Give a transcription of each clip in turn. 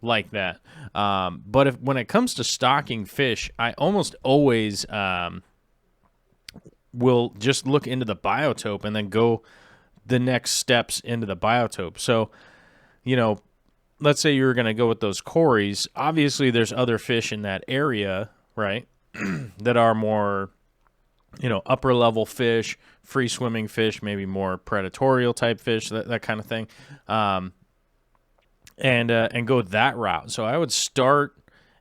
like that. But when it comes to stocking fish, I almost always will just look into the biotope and then go the next steps into the biotope. So, let's say you're going to go with those cories. Obviously, there's other fish in that area, right, that are more, upper level fish, free swimming fish, maybe more predatorial type fish, that kind of thing, and go that route. So I would start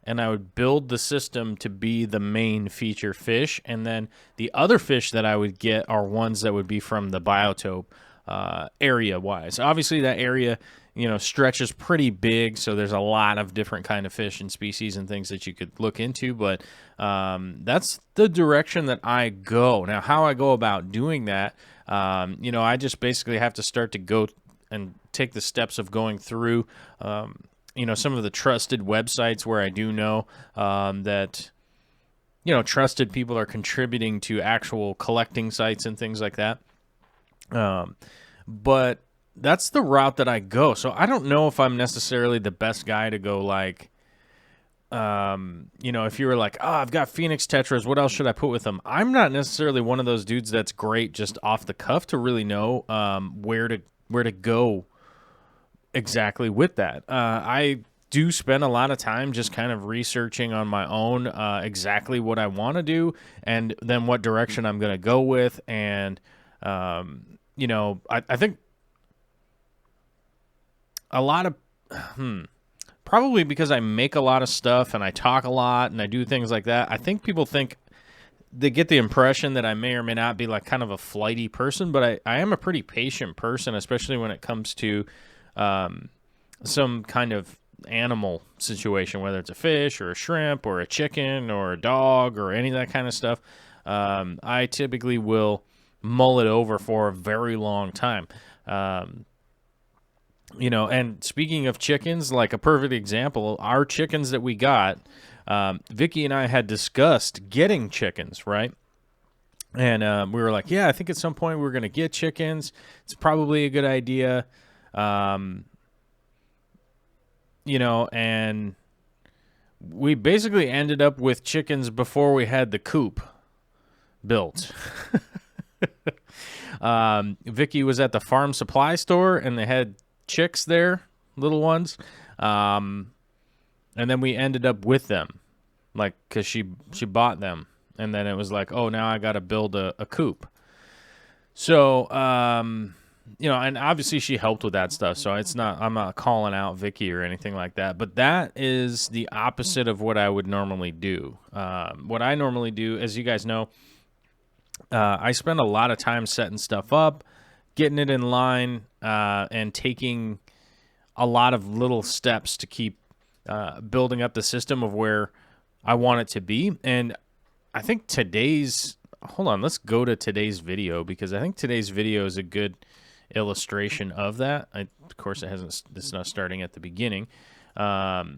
and I would build the system to be the main feature fish, and then the other fish that I would get are ones that would be from the biotope area-wise. Obviously, that area, stretches pretty big, so there's a lot of different kind of fish and species and things that you could look into, but that's the direction that I go. Now, how I go about doing that, I just basically have to start to go and take the steps of going through some of the trusted websites where I do know that, trusted people are contributing to actual collecting sites and things like that. But that's the route that I go. So I don't know if I'm necessarily the best guy to go like, if you were like, oh, I've got Phoenix Tetras, what else should I put with them? I'm not necessarily one of those dudes that's great just off the cuff to really know where to go exactly with that. I do spend a lot of time just kind of researching on my own exactly what I want to do and then what direction I'm going to go with. And, I think a lot of, probably because I make a lot of stuff and I talk a lot and I do things like that, I think people think they get the impression that I may or may not be like kind of a flighty person, but I am a pretty patient person, especially when it comes to some kind of animal situation, whether it's a fish or a shrimp or a chicken or a dog or any of that kind of stuff. I typically will mull it over for a very long time. And speaking of chickens, like a perfect example, our chickens that we got, Vicky and I had discussed getting chickens, right? And we were like, yeah, I think at some point we're going to get chickens. It's probably a good idea. And we basically ended up with chickens before we had the coop built. Vicky was at the farm supply store and they had chicks there, little ones. And then we ended up with them, like, cause she bought them. And then it was like, oh, now I got to build a coop. So, and obviously she helped with that stuff. So I'm not calling out Vicky or anything like that, but that is the opposite of what I would normally do. What I normally do, as you guys know, I spend a lot of time setting stuff up, getting it in line, and taking a lot of little steps to keep building up the system of where I want it to be. And I think hold on, let's go to today's video, because I think today's video is a good illustration of that. Of course, it's not starting at the beginning. Get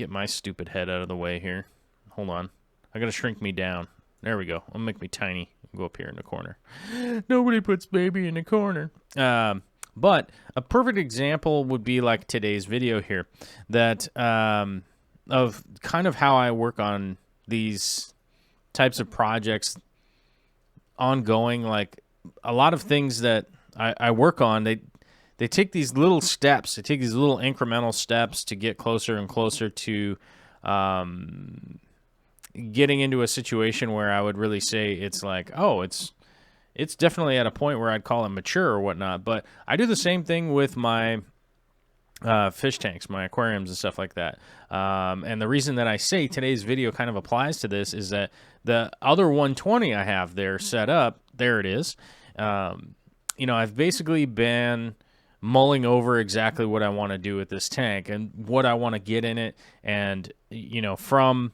my stupid head out of the way here. Hold on. I got to shrink me down. There we go. I'll make me tiny. Go up here in the corner. Nobody puts baby in the corner. But a perfect example would be like today's video here, that of kind of how I work on these types of projects ongoing. Like a lot of things that I work on, they take these little steps. They take these little incremental steps to get closer and closer to getting into a situation where I would really say it's like, oh, it's definitely at a point where I'd call it mature or whatnot. But I do the same thing with my fish tanks, my aquariums and stuff like that. And the reason that I say today's video kind of applies to this is that the other 120 I have there set up, there it is. I've basically been mulling over exactly what I want to do with this tank and what I want to get in it. And, from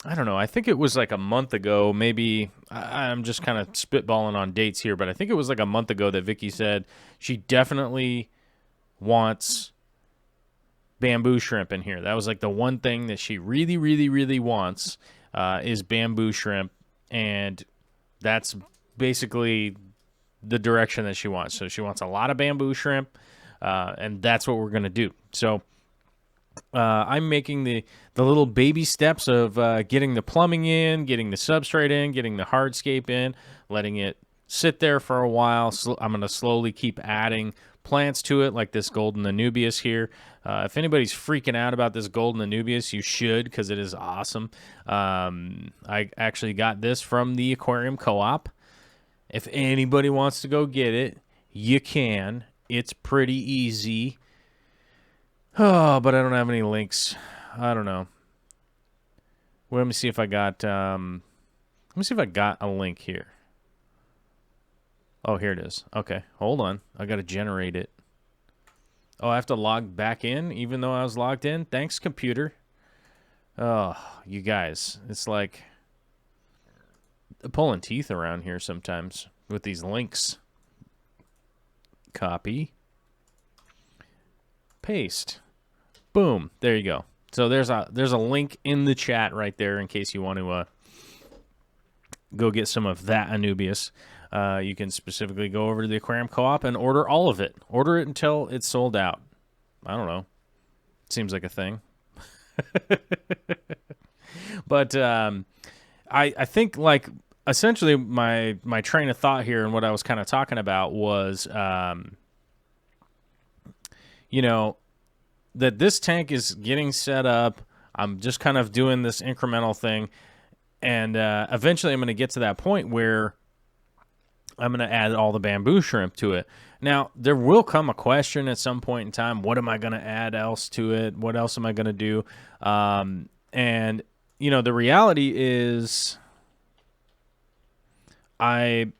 I don't know, I think it was like a month ago, maybe. I'm just kind of spitballing on dates here, but I think it was like a month ago that Vicky said she definitely wants bamboo shrimp in here. That was like the one thing that she really, really, really wants is bamboo shrimp, and that's basically the direction that she wants. So she wants a lot of bamboo shrimp, and that's what we're going to do. So I'm making the little baby steps of getting the plumbing in, getting the substrate in, getting the hardscape in, letting it sit there for a while. So I'm going to slowly keep adding plants to it, like this golden Anubias here. If anybody's freaking out about this golden Anubias, you should, because it is awesome. I actually got this from the Aquarium Co-op. If anybody wants to go get it, you can. It's pretty easy. Oh, but I don't have any links. I don't know. Well, let me see if I got a link here. Oh, here it is. Okay, hold on. I got to generate it. Oh, I have to log back in even though I was logged in? Thanks, computer. Oh, you guys. It's like pulling teeth around here sometimes with these links. Copy. Paste. Boom. There you go. So there's a link in the chat right there in case you want to go get some of that Anubias. You can specifically go over to the Aquarium Co-op and order all of it. Order it until it's sold out. I don't know. Seems like a thing. But I think, like, essentially my train of thought here and what I was kind of talking about was, you know, that this tank is getting set up. I'm just kind of doing this incremental thing. And eventually I'm going to get to that point where I'm going to add all the bamboo shrimp to it. Now, there will come a question at some point in time, what am I going to add else to it? What else am I going to do? And, you know, the reality is I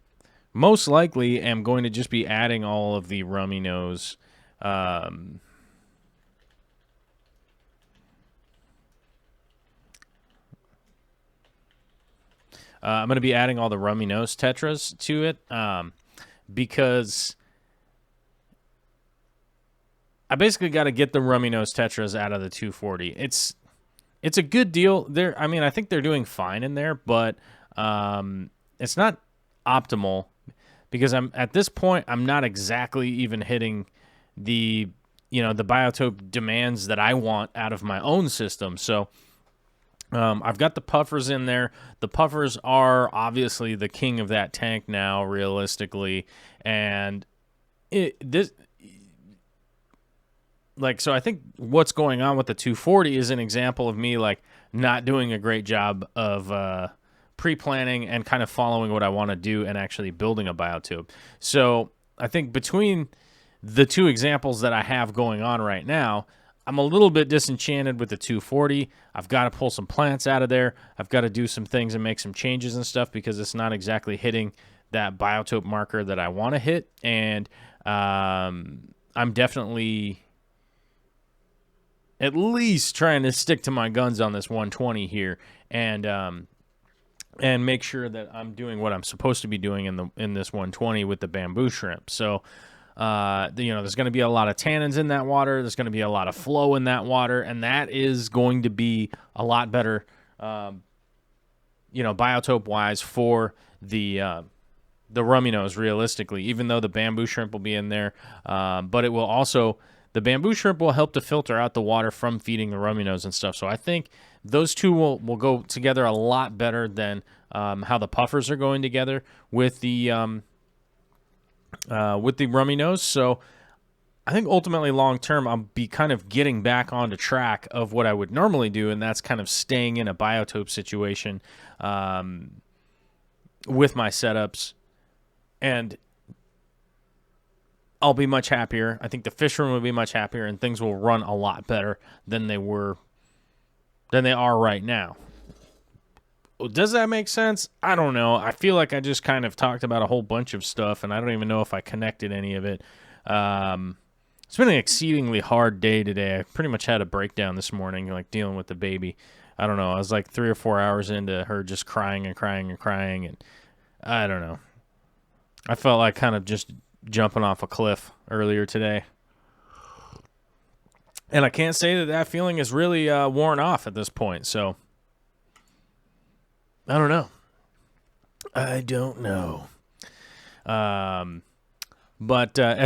most likely am going to just be adding all of the rummy nose. I'm going to be adding all the rummy nose tetras to it because I basically got to get the rummy nose tetras out of the 240. It's a good deal. I mean, I think they're doing fine in there, but it's not optimal because at this point I'm not exactly even hitting the the biotope demands that I want out of my own system. So I've got the puffers in there. The puffers are obviously the king of that tank now, realistically. And so I think what's going on with the 240 is an example of me, like, not doing a great job of pre-planning and kind of following what I want to do and actually building a biotope. So I think between the two examples that I have going on right now, I'm a little bit disenchanted with the 240. I've got to pull some plants out of there. I've got to do some things and make some changes and stuff because it's not exactly hitting that biotope marker that I want to hit. And I'm definitely at least trying to stick to my guns on this 120 here and make sure that I'm doing what I'm supposed to be doing in this 120 with the bamboo shrimp. So there's going to be a lot of tannins in that water. There's going to be a lot of flow in that water, and that is going to be a lot better, biotope-wise for the rummy nose, realistically, even though the bamboo shrimp will be in there. But it will also, the bamboo shrimp will help to filter out the water from feeding the rummy nose and stuff. So I think those two will go together a lot better than how the puffers are going together with the rummy nose. So I think ultimately long term I'll be kind of getting back onto track of what I would normally do, and that's kind of staying in a biotope situation with my setups, and I'll be much happier. I think the fish room will be much happier, and things will run a lot better than they are right now. Does that make sense? I don't know. I feel like I just kind of talked about a whole bunch of stuff, and I don't even know if I connected any of it. It's been an exceedingly hard day today. I pretty much had a breakdown this morning, like dealing with the baby. I don't know. I was like 3 or 4 hours into her just crying and crying and crying, and I don't know. I felt like kind of just jumping off a cliff earlier today. And I can't say that feeling is really worn off at this point, so I don't know. But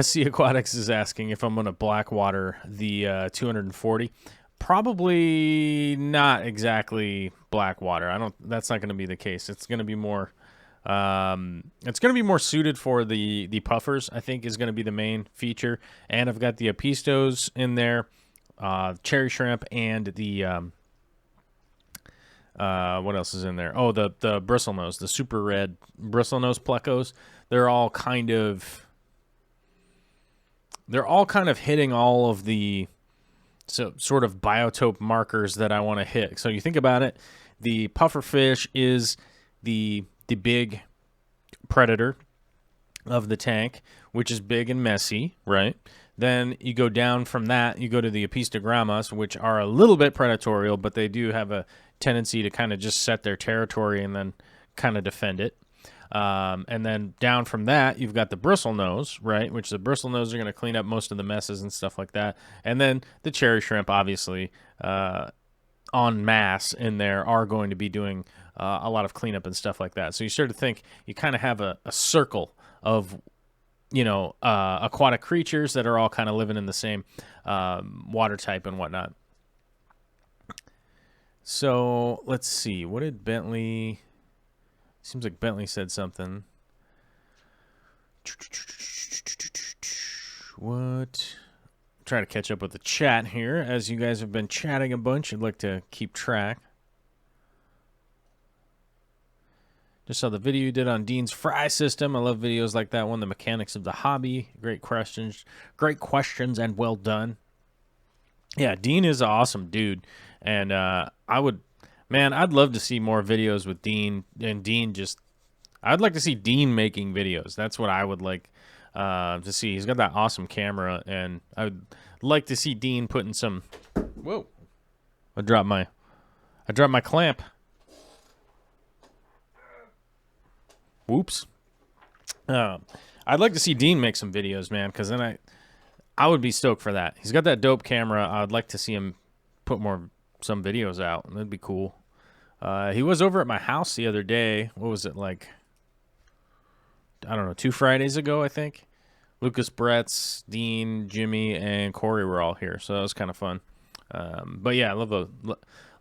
SC Aquatics is asking if I'm going to blackwater the 240. Probably not exactly blackwater. I don't. That's not going to be the case. It's going to be more. It's going to be more suited for the puffers. I think is going to be the main feature. And I've got the apistos in there, cherry shrimp, and the what else is in there? Oh, the bristlenose, the super red bristlenose plecos. They're all kind of hitting all of the sort of biotope markers that I want to hit. So you think about it, the puffer fish is the big predator of the tank, which is big and messy, right? Then you go down from that, you go to the apistogrammas, which are a little bit predatorial, but they do have a tendency to kind of just set their territory and then kind of defend it. And then down from that, you've got the bristlenose, right? Which the bristlenose are going to clean up most of the messes and stuff like that. And then the cherry shrimp, obviously, en masse in there are going to be doing a lot of cleanup and stuff like that. So you start to think you kind of have a circle of, aquatic creatures that are all kind of living in the same water type and whatnot. So let's see. What did Bentley... Seems like Bentley said something. What? Try to catch up with the chat here. As you guys have been chatting a bunch, I'd like to keep track. Just saw the video you did on Dean's fry system. I love videos like that one. The mechanics of the hobby. Great questions, and well done. Yeah, Dean is an awesome dude. And I'd love to see more videos with Dean. And Dean I'd like to see Dean making videos. That's what I would like to see. He's got that awesome camera, and I would like to see Dean putting some... Whoa. I dropped my clamp. Whoops. I'd like to see Dean make some videos, man, because then I would be stoked for that. He's got that dope camera. I'd like to see him put some videos out. That'd be cool. He was over at my house the other day. What was it, like, I don't know, 2 Fridays ago, I think. Lucas, Bretz, Dean, Jimmy, and Corey were all here, so that was kind of fun. But yeah, I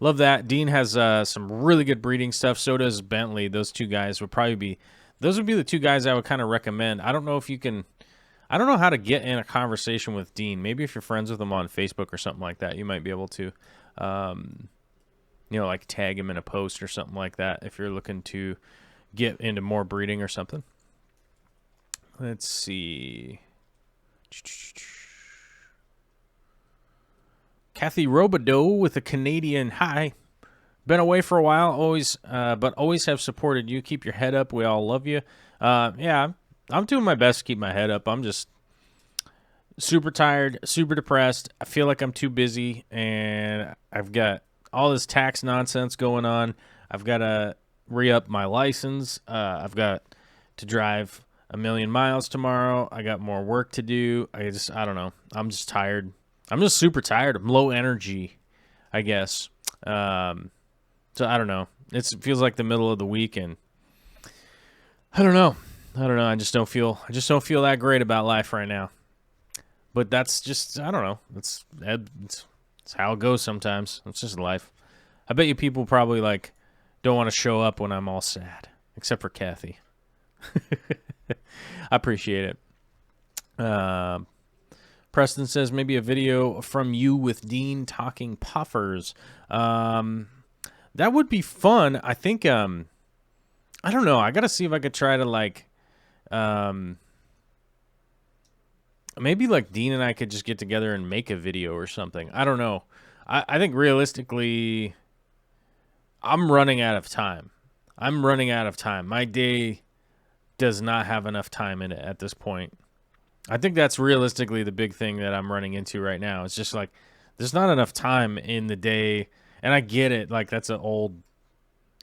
love that. Dean has some really good breeding stuff. So does Bentley. Those two guys would be the 2 guys I would kind of recommend. I don't know how to get in a conversation with Dean. Maybe if you're friends with him on Facebook or something like that, you might be able to, like tag him in a post or something like that if you're looking to get into more breeding or something. Let's see. Kathy Robidoux with a Canadian hi. Been away for a while, but always have supported you. Keep your head up. We all love you. Yeah, I'm doing my best to keep my head up. I'm just super tired, super depressed. I feel like I'm too busy, and I've got all this tax nonsense going on. I've got to re-up my license. I've got to drive 1,000,000 miles tomorrow. I got more work to do. I don't know. I'm just tired. I'm just super tired. I'm low energy, I guess. So I don't know. It feels like the middle of the week, and I don't know. I just don't feel that great about life right now. But that's just, I don't know. It's how it goes sometimes. It's just life. I bet you people probably don't want to show up when I'm all sad, except for Kathy. I appreciate it. Preston says maybe a video from you with Dean talking puffers. That would be fun. I think, I don't know. I got to see if I could try to maybe Dean and I could just get together and make a video or something. I don't know. I think realistically, I'm running out of time. My day does not have enough time in it at this point. I think that's realistically the big thing that I'm running into right now. It's just there's not enough time in the day. And I get it. That's an old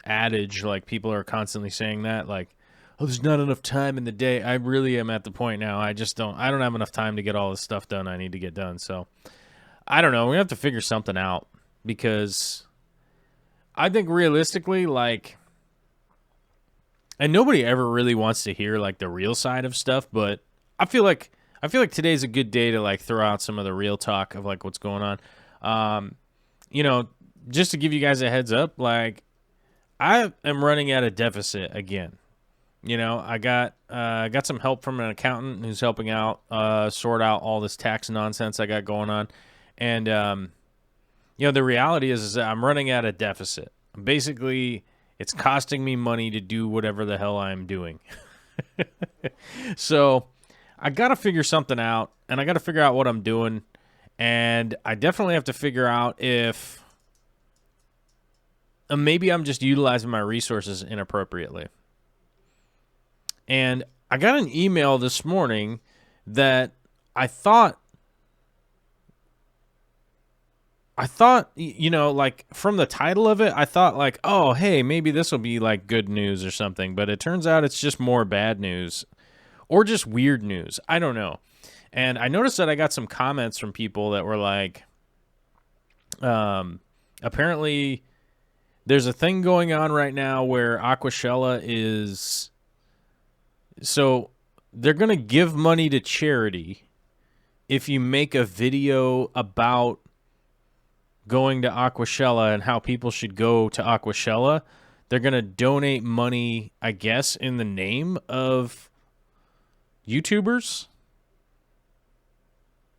adage. People are constantly saying that. Oh, there's not enough time in the day. I really am at the point now. I don't have enough time to get all this stuff done I need to get done. So I don't know. We have to figure something out, because I think realistically, and nobody ever really wants to hear like the real side of stuff, but I feel like today's a good day to like throw out some of the real talk of like what's going on. You know, just to give you guys a heads up, like I am running at a deficit again. You know, I got some help from an accountant who's helping out sort out all this tax nonsense I got going on, and you know, the reality is that I'm running at a deficit. Basically, it's costing me money to do whatever the hell I'm doing. So I got to figure something out, and I got to figure out what I'm doing, and I definitely have to figure out if maybe I'm just utilizing my resources inappropriately. And I got an email this morning that I thought, you know, like from the title of it, I thought like, oh, hey, maybe this will be like good news or something. But it turns out it's just more bad news or just weird news. I don't know. And I noticed that I got some comments from people that were like, apparently there's a thing going on right now where Aquashella is... So they're going to give money to charity if you make a video about going to Aquashella and how people should go to Aquashella. They're going to donate money, I guess, in the name of YouTubers.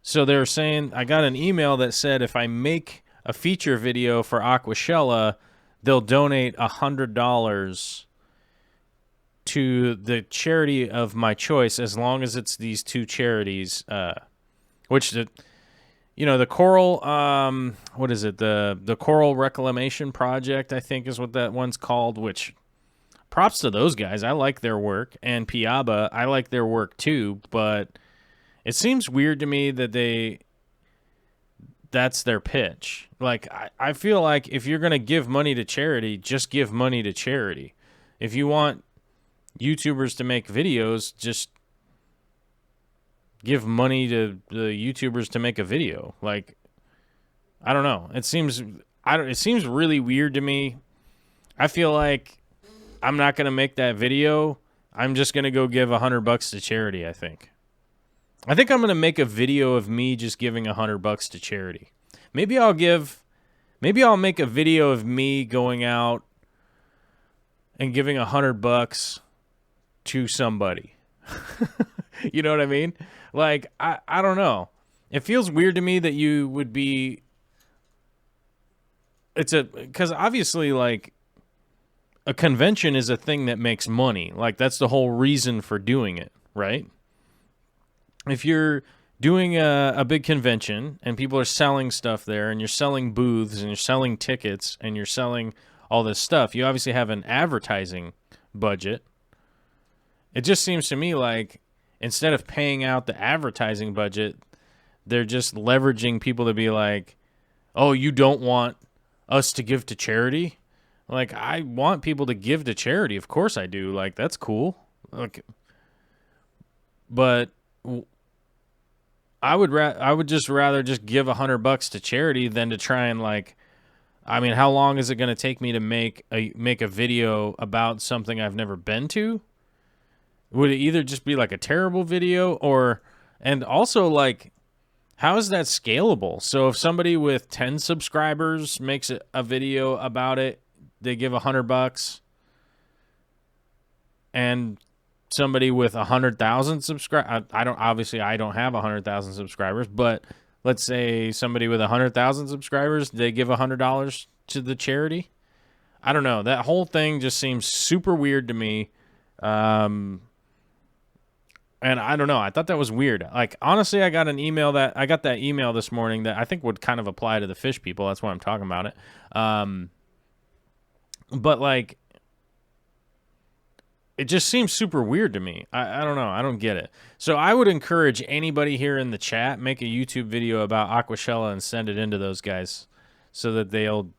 So they're saying, I got an email that said if I make a feature video for Aquashella, they'll donate $100 to the charity of my choice, as long as it's these two charities, which the, you know, the Coral, what is it? The Coral Reclamation Project, I think is what that one's called, which props to those guys. I like their work. And Piaba, I like their work too, but it seems weird to me that that's their pitch. Like, I feel like if you're going to give money to charity, just give money to charity. If you want YouTubers to make videos, just give money to the YouTubers to make a video. Like, I don't know. It seems really weird to me. I feel like I'm not going to make that video. I'm just going to go give $100 to charity, I think. I'm going to make a video of me just giving $100 to charity. Maybe I'll make a video of me going out and giving $100 to somebody. You know what I mean? Like, I don't know. It feels weird to me that you would be... Because obviously, like, a convention is a thing that makes money. Like, that's the whole reason for doing it, right? If you're doing a big convention and people are selling stuff there and you're selling booths and you're selling tickets and you're selling all this stuff, you obviously have an advertising budget. It just seems to me like instead of paying out the advertising budget, they're just leveraging people to be like, oh, you don't want us to give to charity? Like, I want people to give to charity. Of course I do. Like, that's cool. Like, but I would just rather just give $100 to charity than to try and, like, I mean, how long is it going to take me to make a video about something I've never been to? Would it either just be like a terrible video and also like, how is that scalable? So if somebody with 10 subscribers makes a video about it, they give $100, and somebody with 100,000 subscribers, I don't have 100,000 subscribers, but let's say somebody with 100,000 subscribers, they give $100 to the charity. I don't know. That whole thing just seems super weird to me. And I don't know. I thought that was weird. Like, honestly, I got that email this morning that I think would kind of apply to the fish people. That's why I'm talking about it. But like, it just seems super weird to me. I don't know. I don't get it. So I would encourage anybody here in the chat, make a YouTube video about Aquashella and send it into those guys so that they'll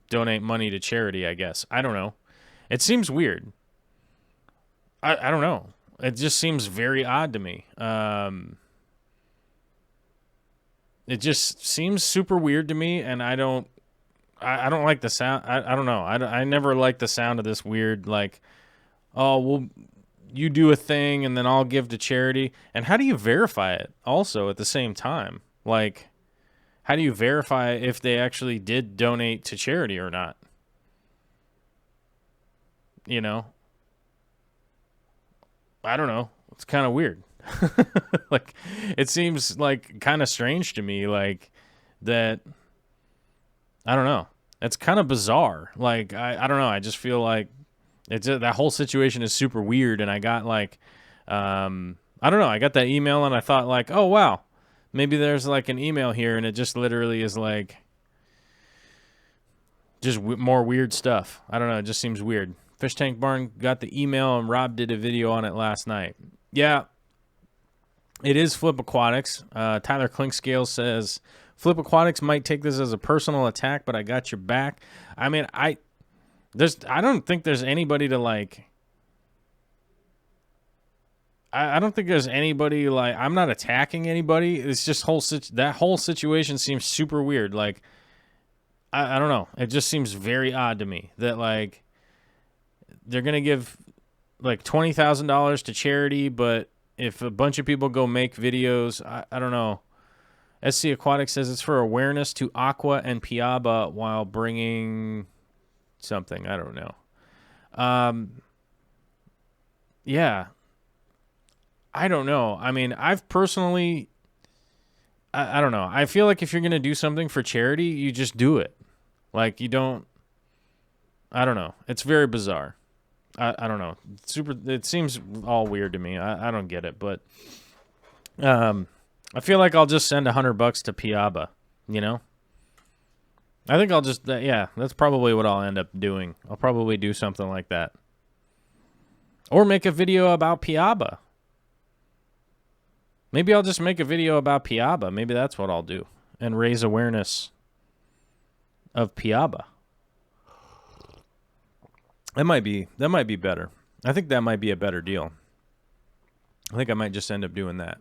donate money to charity, I guess. I don't know. It seems weird. I don't know. It just seems very odd to me. It just seems super weird to me, and I don't like the sound. I don't know. I never liked the sound of this weird, like, oh, well, you do a thing and then I'll give to charity. And how do you verify it also at the same time? Like, how do you verify if they actually did donate to charity or not? You know, I don't know. It's kind of weird. Like, it seems like kind of strange to me, like that. I don't know. It's kind of bizarre. Like, I don't know. I just feel like that whole situation is super weird. And I got like, I don't know. I got that email and I thought like, oh wow, maybe there's like an email here, and it just literally is like just more weird stuff. I don't know. It just seems weird. Fish Tank Barn got the email, and Rob did a video on it last night. Yeah, it is Flip Aquatics. Tyler Clinkscale says Flip Aquatics might take this as a personal attack, but I got your back. I mean, I don't think there's anybody to like. I don't think there's anybody like. I'm not attacking anybody. It's just that whole situation seems super weird. Like, I don't know. It just seems very odd to me that like they're gonna give like $20,000 to charity, but if a bunch of people go make videos, I don't know. SC Aquatic says it's for awareness to Aqua and Piaba while bringing something. I don't know. Yeah. I don't know. I mean, I've personally, I don't know. I feel like if you're going to do something for charity, you just do it. Like, you don't, I don't know. It's very bizarre. I don't know. It seems all weird to me. I don't get it, but I feel like I'll just send $100 to Piaba, you know? I think I'll just, yeah, that's probably what I'll end up doing. I'll probably do something like that. Or make a video about Piaba. Maybe I'll just make a video about Piaba. Maybe that's what I'll do. And raise awareness of Piaba. That might be better. I think that might be a better deal. I think I might just end up doing that.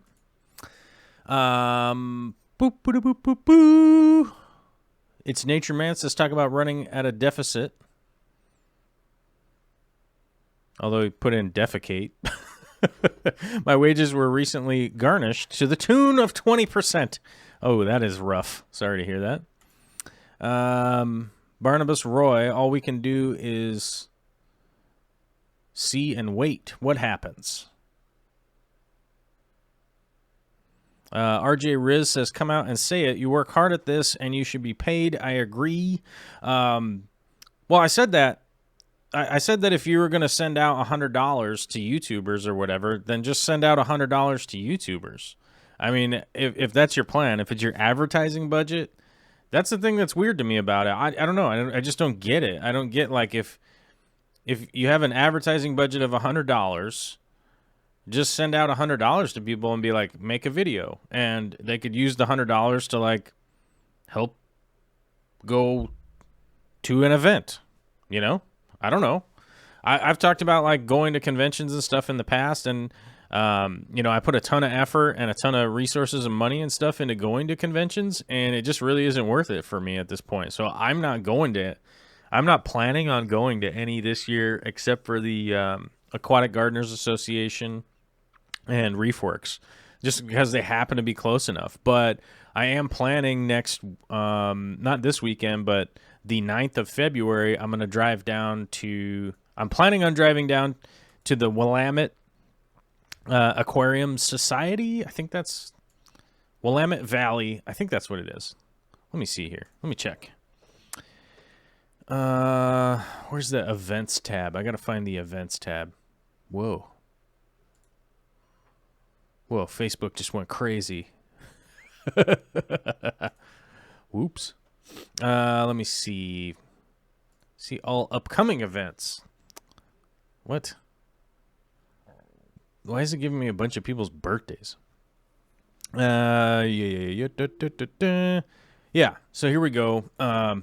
Boop, boop, boop, boop, boop. It's Nature Mance. Let's talk about running at a deficit. Although he put in defecate. My wages were recently garnished to the tune of 20%. Oh, that is rough. Sorry to hear that. Barnabas Roy, all we can do is see and wait. What happens? RJ Riz says, come out and say it. You work hard at this and you should be paid. I agree. Well, I said that. I said that if you were going to send out $100 to YouTubers or whatever, then just send out $100 to YouTubers. I mean, if that's your plan, if it's your advertising budget, that's the thing that's weird to me about it. I don't know. I just don't get it. I don't get, like, if you have an advertising budget of $100, just send out $100 to people and be like, make a video. And they could use the $100 to, like, help go to an event, you know? I don't know. I've talked about like going to conventions and stuff in the past, and you know, I put a ton of effort and a ton of resources and money and stuff into going to conventions, and it just really isn't worth it for me at this point. So I'm not planning on going to any this year except for the Aquatic Gardeners Association and ReefWorks, just because they happen to be close enough. But I am planning next, not this weekend, but the 9th of February, I'm planning on driving down to the Willamette Aquarium Society. I think that's Willamette Valley. I think that's what it is. Let me see here. Let me check. Where's the events tab? I got to find the events tab. Whoa, Facebook just went crazy. Whoops. Let me see. See all upcoming events. What? Why is it giving me a bunch of people's birthdays? Yeah. So here we go. I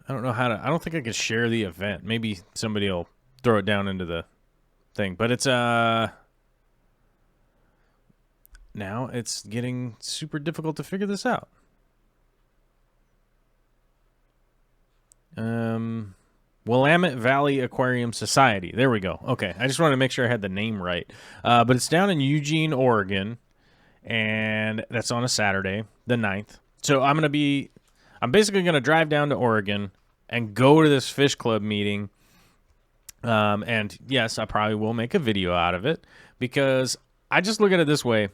don't know how to. I don't think I can share the event. Maybe somebody will throw it down into the thing. But it's now it's getting super difficult to figure this out. Willamette Valley Aquarium Society. There we go. Okay, I just wanted to make sure I had the name right. But it's down in Eugene, Oregon, and that's on a Saturday, the 9th. So I'm basically going to drive down to Oregon and go to this fish club meeting. And yes, I probably will make a video out of it because I just look at it this way.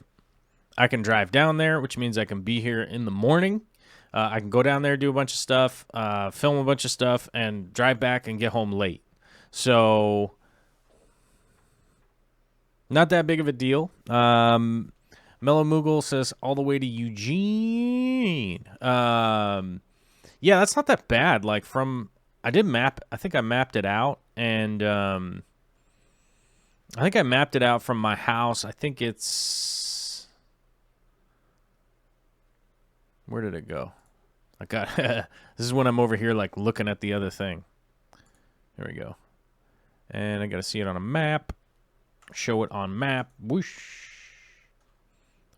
I can drive down there, which means I can be here in the morning. I can go down there, do a bunch of stuff, film a bunch of stuff, and drive back and get home late. So, not that big of a deal. Mellow Moogle says all the way to Eugene. Yeah, that's not that bad. Like I think I mapped it out, and I think I mapped it out from my house. I think it's, where did it go? I got this is when I'm over here like looking at the other thing. There we go. And I got to see it on a map. Show it on map. Whoosh.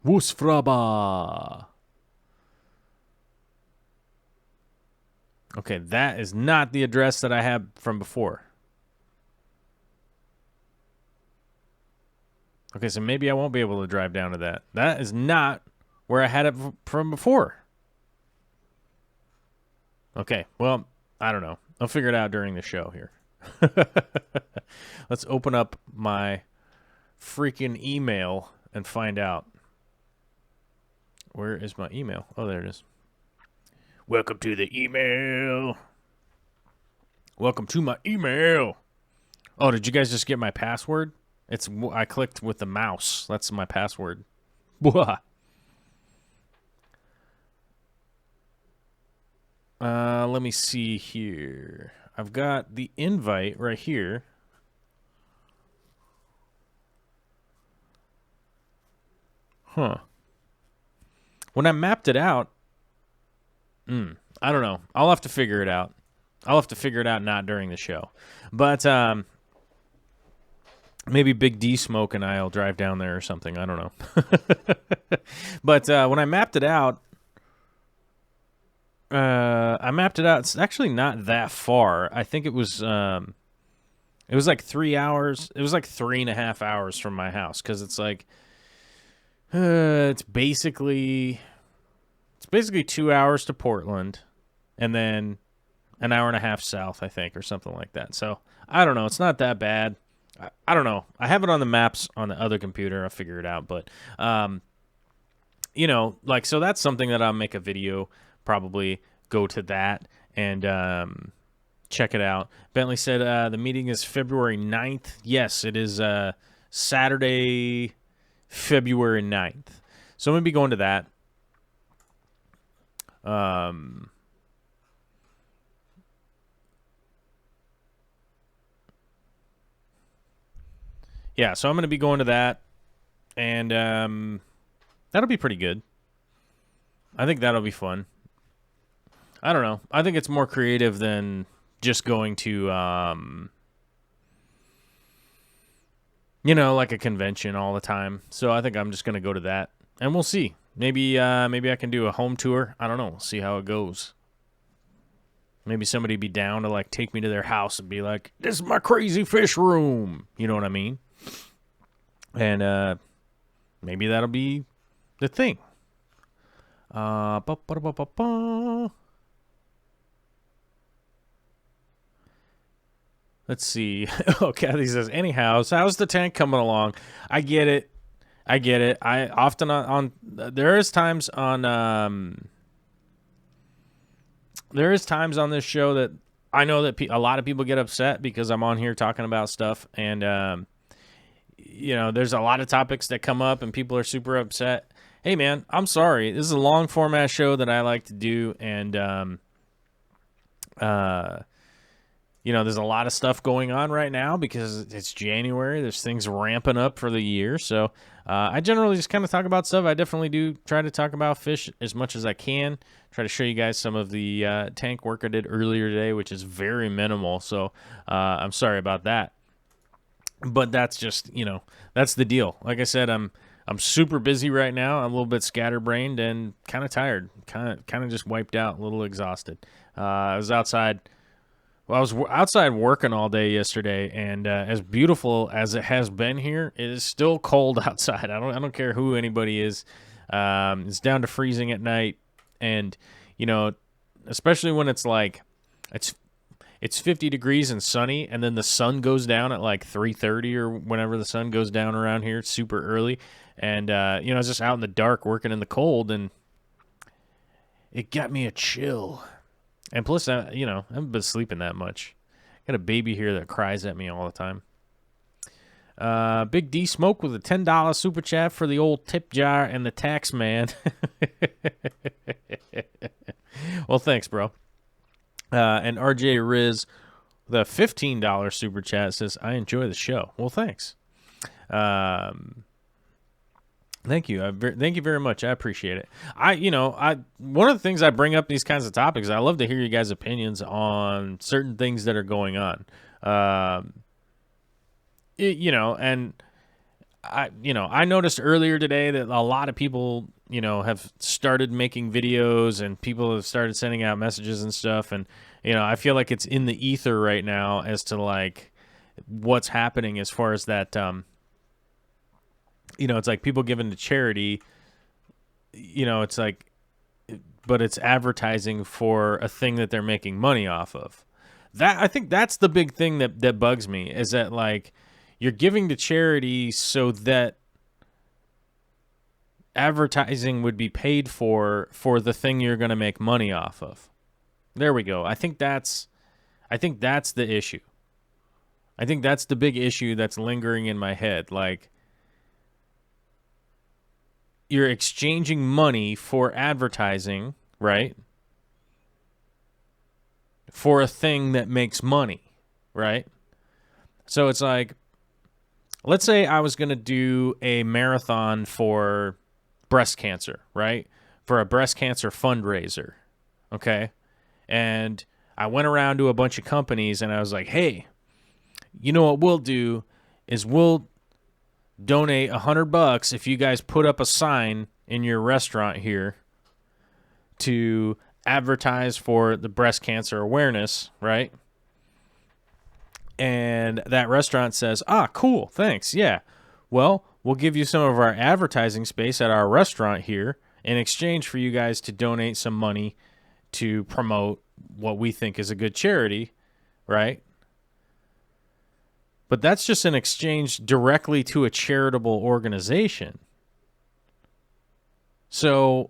Whoosh fraba. Okay, that is not the address that I had from before. Okay, so maybe I won't be able to drive down to that. That is not where I had it from before. Okay, well, I don't know. I'll figure it out during the show here. Let's open up my freaking email and find out. Where is my email? Oh, there it is. Welcome to the email. Welcome to my email. Oh, did you guys just get my password? I clicked with the mouse. That's my password. Blah. Let me see here. I've got the invite right here. Huh. When I mapped it out, I don't know. I'll have to figure it out. I'll have to figure it out not during the show. But maybe Big D Smoke and I'll drive down there or something. I don't know. But when I mapped it out, it's actually not that far. I think it was like 3 hours. It was like 3.5 hours from my house because it's like it's basically 2 hours to Portland and then an hour and a half south, I think, or something like that. So I don't know. It's not that bad. I don't know. I have it on the maps on the other computer. I'll figure it out. But, you know, like, so that's something that I'll make a video, probably go to that and check it out. Bentley said the meeting is February 9th. Yes, it is Saturday, February 9th. So I'm going to be going to that. Yeah, so I'm going to be going to that, and that'll be pretty good. I think that'll be fun. I don't know. I think it's more creative than just going to, you know, like a convention all the time. So I think I'm just going to go to that, and we'll see. Maybe I can do a home tour. I don't know. We'll see how it goes. Maybe somebody be down to, like, take me to their house and be like, this is my crazy fish room. You know what I mean? And maybe that'll be the thing. Let's see. Oh, Kathy says, anyhow, so how's the tank coming along? I get it. I often there is times on this show that I know that a lot of people get upset because I'm on here talking about stuff, and you know, there's a lot of topics that come up and people are super upset. Hey man, I'm sorry. This is a long format show that I like to do, and you know, there's a lot of stuff going on right now because it's January. There's things ramping up for the year. So I generally just kind of talk about stuff. I definitely do try to talk about fish as much as I can. Try to show you guys some of the tank work I did earlier today, which is very minimal. So I'm sorry about that. But that's just, you know, that's the deal. Like I said, I'm super busy right now. I'm a little bit scatterbrained and kind of tired. Kind of just wiped out, a little exhausted. I was outside. Well, I was outside working all day yesterday, and as beautiful as it has been here, it is still cold outside. I don't care who anybody is. It's down to freezing at night, and especially when it's like it's 50 degrees and sunny, and then the sun goes down at like 3:30 or whenever the sun goes down around here. It's super early, and I was just out in the dark working in the cold, and it got me a chill. And plus, I haven't been sleeping that much. Got a baby here that cries at me all the time. Big D Smoke with a $10 super chat for the old tip jar and the tax man. Well, thanks, bro. And RJ Riz, the $15 super chat, says, I enjoy the show. Well, thanks. Thank you. Thank you very much. I appreciate it. One of the things I bring up these kinds of topics, I love to hear you guys' opinions on certain things that are going on. And I noticed earlier today that a lot of people, have started making videos, and people have started sending out messages and stuff. And, I feel like it's in the ether right now as to like what's happening as far as that, it's like people giving to charity, it's like, but it's advertising for a thing that they're making money off of. I think that's the big thing that bugs me, is that like you're giving to charity so that advertising would be paid for the thing you're going to make money off of. There we go. I think that's the issue. I think that's the big issue that's lingering in my head. Like, you're exchanging money for advertising, right? For a thing that makes money, right? So it's like, let's say I was going to do a marathon for breast cancer, right? For a breast cancer fundraiser, okay? And I went around to a bunch of companies and I was like, hey, you know what we'll do is we'll donate $100 if you guys put up a sign in your restaurant here to advertise for the breast cancer awareness, right? And that restaurant says, cool, thanks, yeah. Well, we'll give you some of our advertising space at our restaurant here in exchange for you guys to donate some money to promote what we think is a good charity, right? But that's just an exchange directly to a charitable organization. So,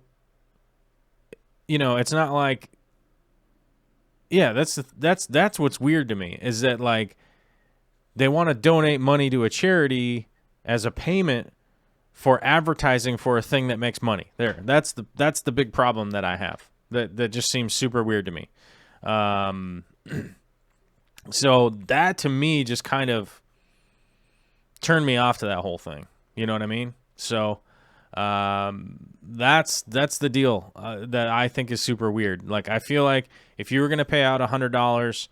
it's not like, yeah, that's what's weird to me, is that like they want to donate money to a charity as a payment for advertising for a thing that makes money. That's the big problem that I have. That just seems super weird to me. So that to me just kind of turned me off to that whole thing. You know what I mean? So that's the deal that I think is super weird. Like, I feel like if you were going to pay out $100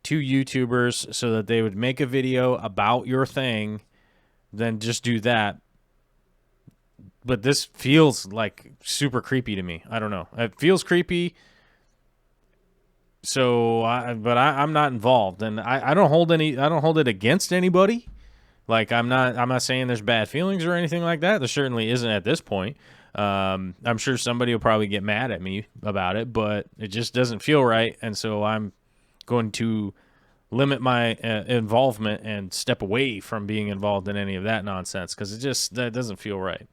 to YouTubers so that they would make a video about your thing, then just do that. But this feels like super creepy to me. I don't know. It feels creepy. So, I'm not involved, and I don't hold it against anybody. Like, I'm not saying there's bad feelings or anything like that. There certainly isn't at this point. I'm sure somebody will probably get mad at me about it, but it just doesn't feel right, and so I'm going to limit my involvement and step away from being involved in any of that nonsense, because that doesn't feel right.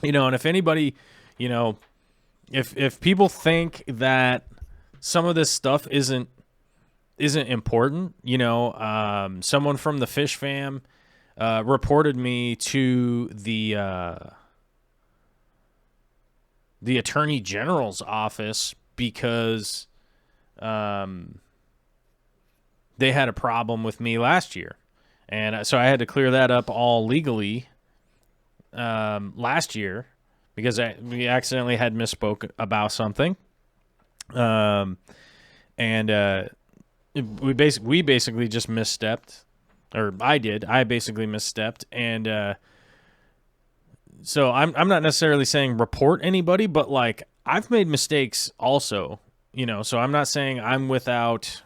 And if anybody, if people think that some of this stuff isn't important, someone from the Fish Fam reported me to the Attorney General's office because they had a problem with me last year, and so I had to clear that up all legally last year because we accidentally had misspoke about something. We basically just misstepped, or I basically misstepped. And, so I'm not necessarily saying report anybody, but like I've made mistakes also, so I'm not saying I'm without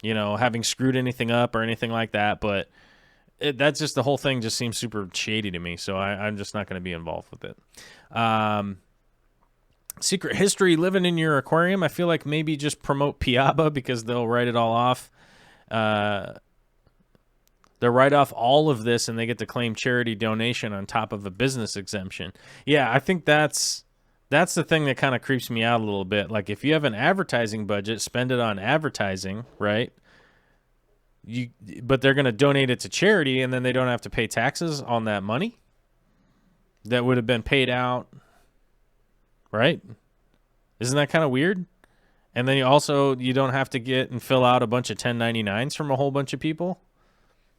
having screwed anything up or anything like that. But that's just, the whole thing just seems super shady to me. So I'm just not going to be involved with it. Secret history living in your aquarium. I feel like maybe just promote Piaba because they'll write it all off. They'll write off all of this and they get to claim charity donation on top of a business exemption. Yeah, I think that's the thing that kind of creeps me out a little bit. Like, if you have an advertising budget, spend it on advertising, right? But they're going to donate it to charity, and then they don't have to pay taxes on that money that would have been paid out, right? Isn't that kind of weird? And then you don't have to get and fill out a bunch of 1099s from a whole bunch of people.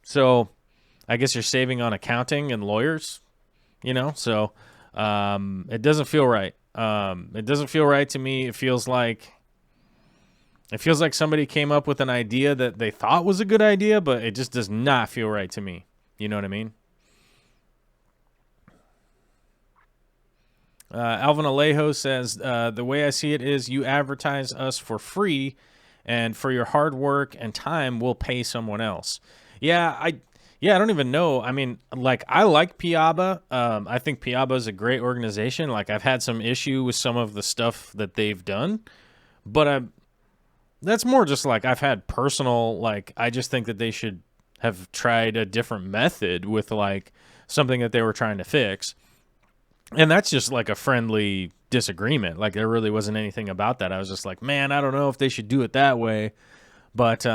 So I guess you're saving on accounting and lawyers, so it doesn't feel right. It doesn't feel right to me. It feels like somebody came up with an idea that they thought was a good idea, but it just does not feel right to me. You know what I mean? Alvin Alejo says, the way I see it is you advertise us for free, and for your hard work and time, we'll pay someone else. Yeah, I don't even know. I mean, like, I like Piaba. I think Piaba is a great organization. Like, I've had some issue with some of the stuff that they've done, but that's more just like I've had personal, like, I just think that they should have tried a different method with, like, something that they were trying to fix. And that's just like a friendly disagreement. Like, there really wasn't anything about that. I was just like, man, I don't know if they should do it that way. But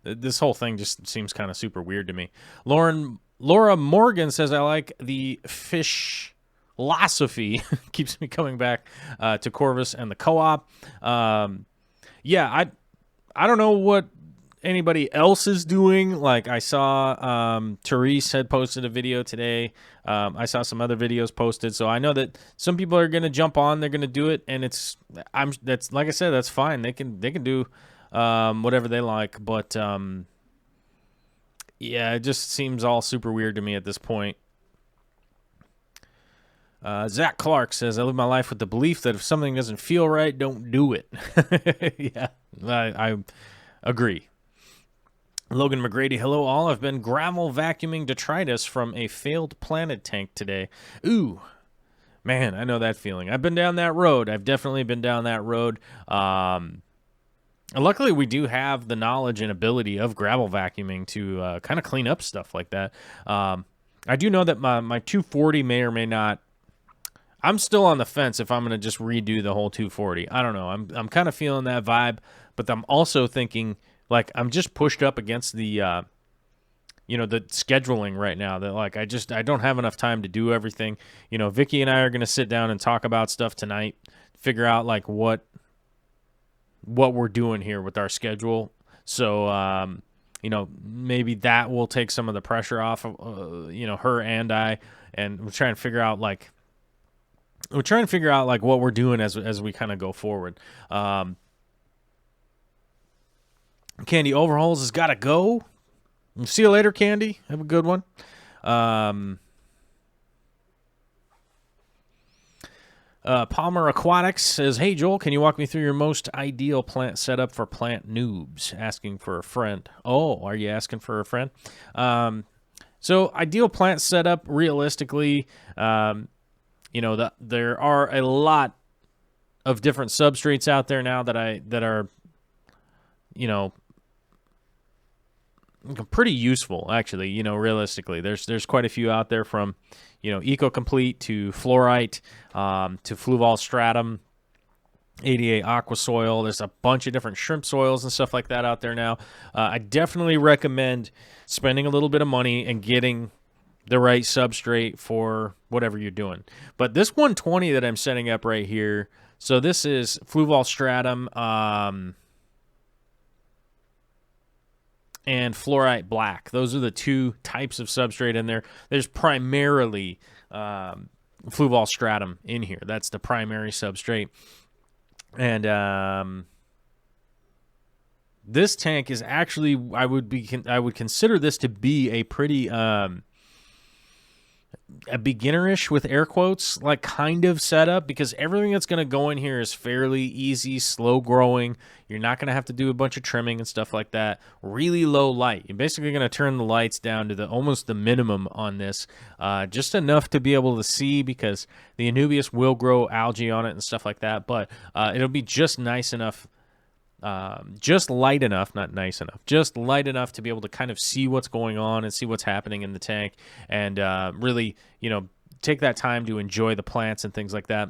this whole thing just seems kind of super weird to me. Laura Morgan says, I like the fish philosophy. Keeps me coming back to Corvus and the co-op. Yeah, I don't know what anybody else is doing. Like, I saw Therese had posted a video today. I saw some other videos posted, so I know that some people are going to jump on. They're going to do it, and that's like I said, that's fine. They can do whatever they like, but yeah, it just seems all super weird to me at this point. Zach Clark says, I live my life with the belief that if something doesn't feel right, don't do it. Yeah, I agree. Logan McGrady, hello all. I've been gravel vacuuming detritus from a failed planet tank today. Ooh, man, I know that feeling. I've been down that road. I've definitely been down that road. Luckily, we do have the knowledge and ability of gravel vacuuming to kind of clean up stuff like that. I do know that my 240 may or may not. I'm still on the fence if I'm going to just redo the whole 240. I don't know. I'm kind of feeling that vibe, but I'm also thinking, like, I'm just pushed up against the the scheduling right now, that, like, I don't have enough time to do everything. Vicky and I are going to sit down and talk about stuff tonight, figure out, like, what we're doing here with our schedule. So, maybe that will take some of the pressure off of, her and I, and we're trying to figure out, like, what we're doing as we kind of go forward. Candy Overhauls has got to go. See you later, Candy. Have a good one. Palmer Aquatics says, hey, Joel, can you walk me through your most ideal plant setup for plant noobs? Asking for a friend. Oh, are you asking for a friend? So ideal plant setup, realistically, there are a lot of different substrates out there now that are pretty useful, actually. Realistically, there's quite a few out there, from EcoComplete to Fluorite to Fluval Stratum, 88 Aqua Soil. There's a bunch of different shrimp soils and stuff like that out there now. I definitely recommend spending a little bit of money and getting the right substrate for whatever you're doing. But this 120 that I'm setting up right here, so this is Fluval Stratum and Fluorite Black. Those are the two types of substrate in there. There's primarily Fluval Stratum in here. That's the primary substrate. And this tank is actually, I would consider this to be a pretty a beginnerish, with air quotes, like kind of setup, because everything that's going to go in here is fairly easy, slow growing. You're not going to have to do a bunch of trimming and stuff like that. Really low light. You're basically going to turn the lights down to almost the minimum on this, just enough to be able to see, because the Anubias will grow algae on it and stuff like that, but it'll be just nice enough. Just light enough, not nice enough, just light enough to be able to kind of see what's going on and see what's happening in the tank, and really, take that time to enjoy the plants and things like that.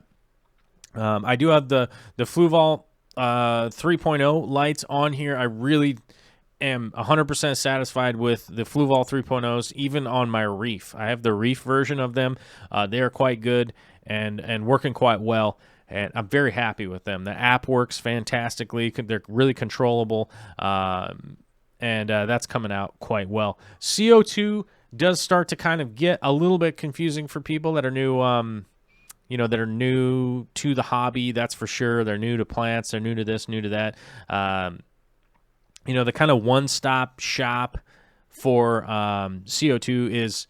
I do have the Fluval 3.0 lights on here. I really am 100% satisfied with the Fluval 3.0s, even on my Reef. I have the Reef version of them. They are quite good and working quite well. And I'm very happy with them. The app works fantastically. They're really controllable, and that's coming out quite well. CO2 does start to kind of get a little bit confusing for people that are new, that are new to the hobby, that's for sure. They're new to plants. They're new to this, new to that. The kind of one-stop shop for CO2 is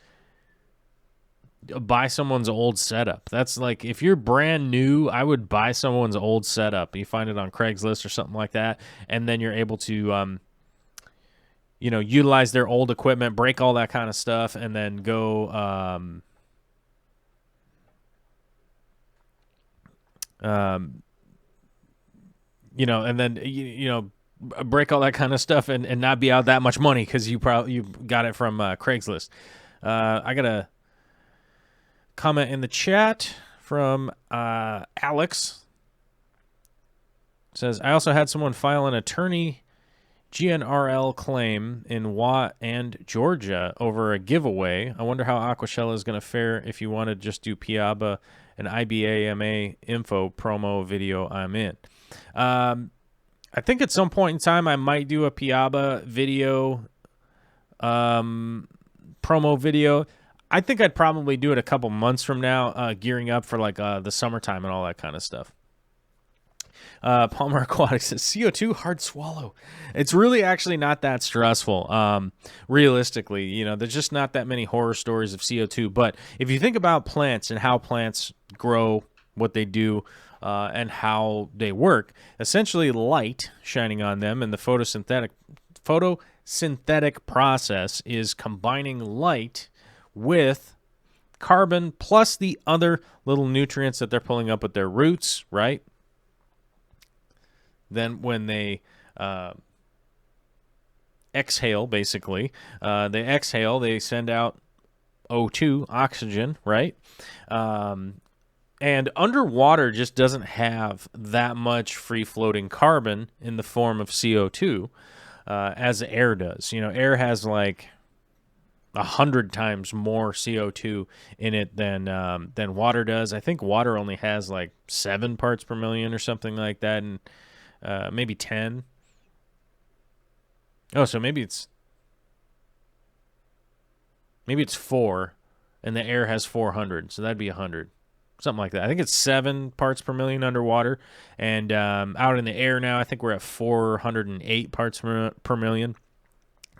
buy someone's old setup. That's like, if you're brand new, I would buy someone's old setup. You find it on Craigslist or something like that, and then you're able to utilize their old equipment, break all that kind of stuff, and then go break all that kind of stuff and not be out that much money, because you got it from Craigslist. I got a comment in the chat from Alex. It says, I also had someone file an attorney GNRL claim in Watt and Georgia over a giveaway. I wonder how Aquashella is going to fare if you want to just do Piaba and IBAMA info promo video I'm in. I think at some point in time I might do a Piaba video, promo video. I think I'd probably do it a couple months from now, gearing up for like the summertime and all that kind of stuff. Palmer Aquatic says, CO2 hard swallow. It's really actually not that stressful. Realistically, there's just not that many horror stories of CO2. But if you think about plants and how plants grow, what they do, and how they work, essentially light shining on them, and the photosynthetic process is combining light with carbon plus the other little nutrients that they're pulling up with their roots, right? Then when they exhale, basically, they send out O2, oxygen, right? And underwater just doesn't have that much free-floating carbon in the form of CO2 as air does. Air has like 100 times more CO2 in it than water does. I think water only has like 7 parts per million or something like that, and maybe 10. Oh, so maybe it's 4, and the air has 400, so that'd be 100. Something like that. I think it's 7 parts per million underwater, and out in the air now, I think we're at 408 parts per million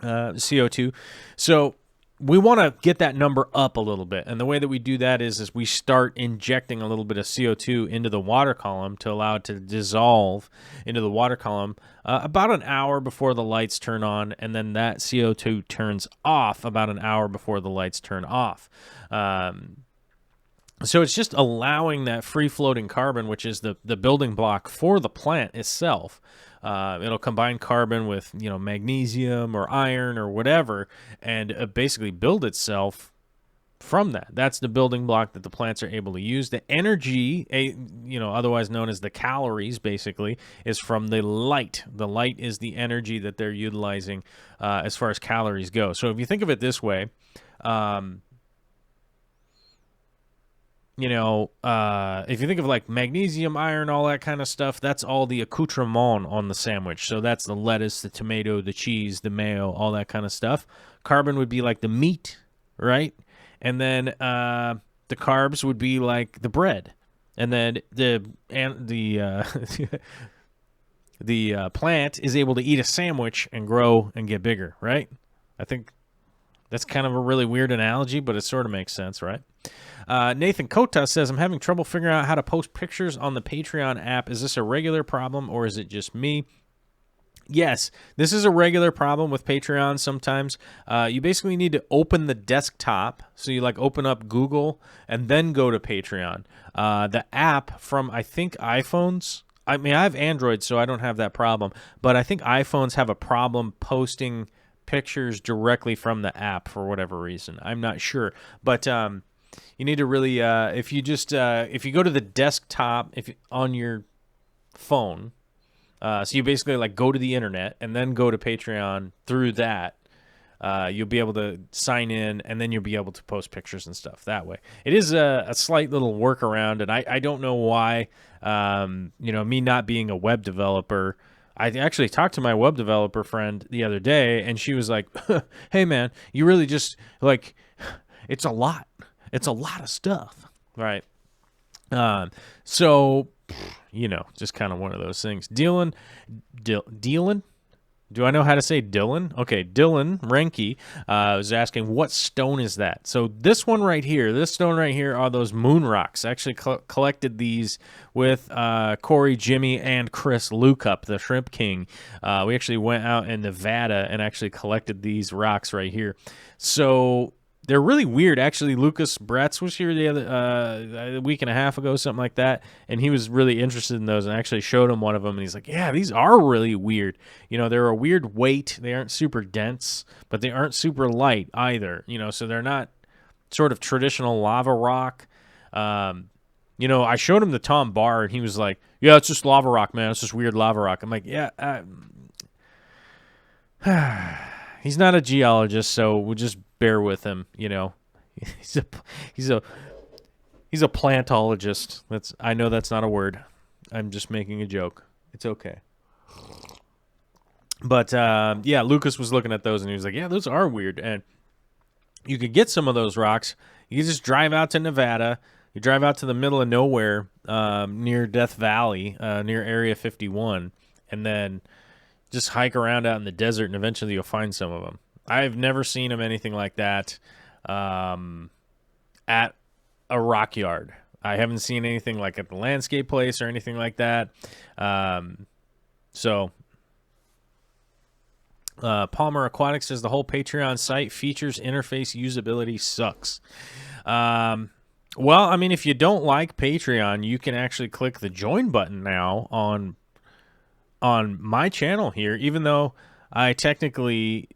CO2. So we want to get that number up a little bit, and the way that we do that is we start injecting a little bit of CO2 into the water column to allow it to dissolve into the water column about an hour before the lights turn on, and then that CO2 turns off about an hour before the lights turn off. So it's just allowing that free-floating carbon, which is the building block for the plant itself. It'll combine carbon with, magnesium or iron or whatever, and basically build itself from that. That's the building block that the plants are able to use. The energy, otherwise known as the calories, basically, is from the light. The light is the energy that they're utilizing as far as calories go. So if you think of it this way, if you think of like magnesium, iron, all that kind of stuff, that's all the accoutrement on the sandwich. So that's the lettuce, the tomato, the cheese, the mayo, all that kind of stuff. Carbon would be like the meat, right? And then the carbs would be like the bread. And then the plant is able to eat a sandwich and grow and get bigger, right? I think That's kind of a really weird analogy, but it sort of makes sense, right? Nathan Kota says, I'm having trouble figuring out how to post pictures on the Patreon app. Is this a regular problem or is it just me? Yes, this is a regular problem with Patreon sometimes. You basically need to open the desktop. So you like open up Google and then go to Patreon. The app from, I think, iPhones. I mean, I have Android, so I don't have that problem. But I think iPhones have a problem posting pictures directly from the app for whatever reason. I'm not sure. But you need to really, if you go to the desktop on your phone, so you basically like go to the internet and then go to Patreon through that. You'll be able to sign in and then you'll be able to post pictures and stuff that way. It is a slight little workaround, and I don't know why. Me not being a web developer, I actually talked to my web developer friend the other day, and she was like, "Hey man, you really just like, it's a lot. It's a lot of stuff, right?" So, just kind of one of those things. Dylan? Do I know how to say Dylan? Okay, Dylan Renke was asking, what stone is that? So this stone right here are those moon rocks. I actually collected these with Corey, Jimmy, and Chris Lukup, the Shrimp King. We actually went out in Nevada and actually collected these rocks right here. So they're really weird. Actually, Lucas Bretz was here a week and a half ago, something like that, and he was really interested in those, and I actually showed him one of them, and he's like, yeah, these are really weird. They're a weird weight. They aren't super dense, but they aren't super light either, so they're not sort of traditional lava rock. I showed him the Tom Barr, and he was like, yeah, it's just lava rock, man. It's just weird lava rock. I'm like, yeah, he's not a geologist, so we'll just bear with him. He's a plantologist. I know that's not a word. I'm just making a joke. It's okay. But Lucas was looking at those and he was like, yeah, those are weird. And you could get some of those rocks. You just drive out to Nevada. You drive out to the middle of nowhere, near Death Valley, near Area 51, and then just hike around out in the desert, and eventually you'll find some of them. I've never seen them anything like that at a rock yard. I haven't seen anything like at the landscape place or anything like that. Palmer Aquatics says the whole Patreon site features interface usability sucks. Well, I mean, if you don't like Patreon, you can actually click the join button now on my channel here, even though I technically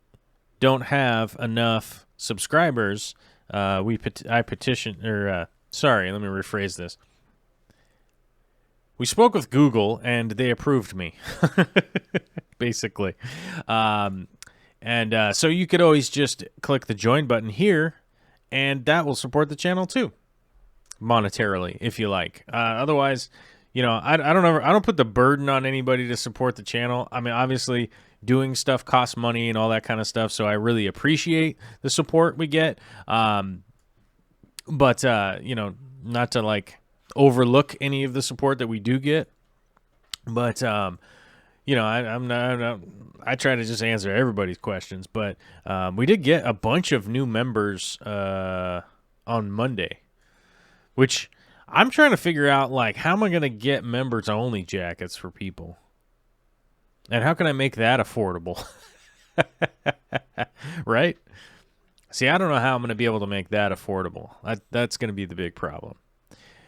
don't have enough subscribers. Let me rephrase this. We spoke with Google and they approved me, basically. So you could always just click the join button here, and that will support the channel too, monetarily, if you like. Otherwise, I don't put the burden on anybody to support the channel. I mean, obviously, doing stuff costs money and all that kind of stuff, so I really appreciate the support we get. Not to like overlook any of the support that we do get. But I try to just answer everybody's questions. But we did get a bunch of new members on Monday, which I'm trying to figure out, like, how am I going to get members-only jackets for people? And how can I make that affordable? Right? See, I don't know how I'm going to be able to make that affordable. That's going to be the big problem.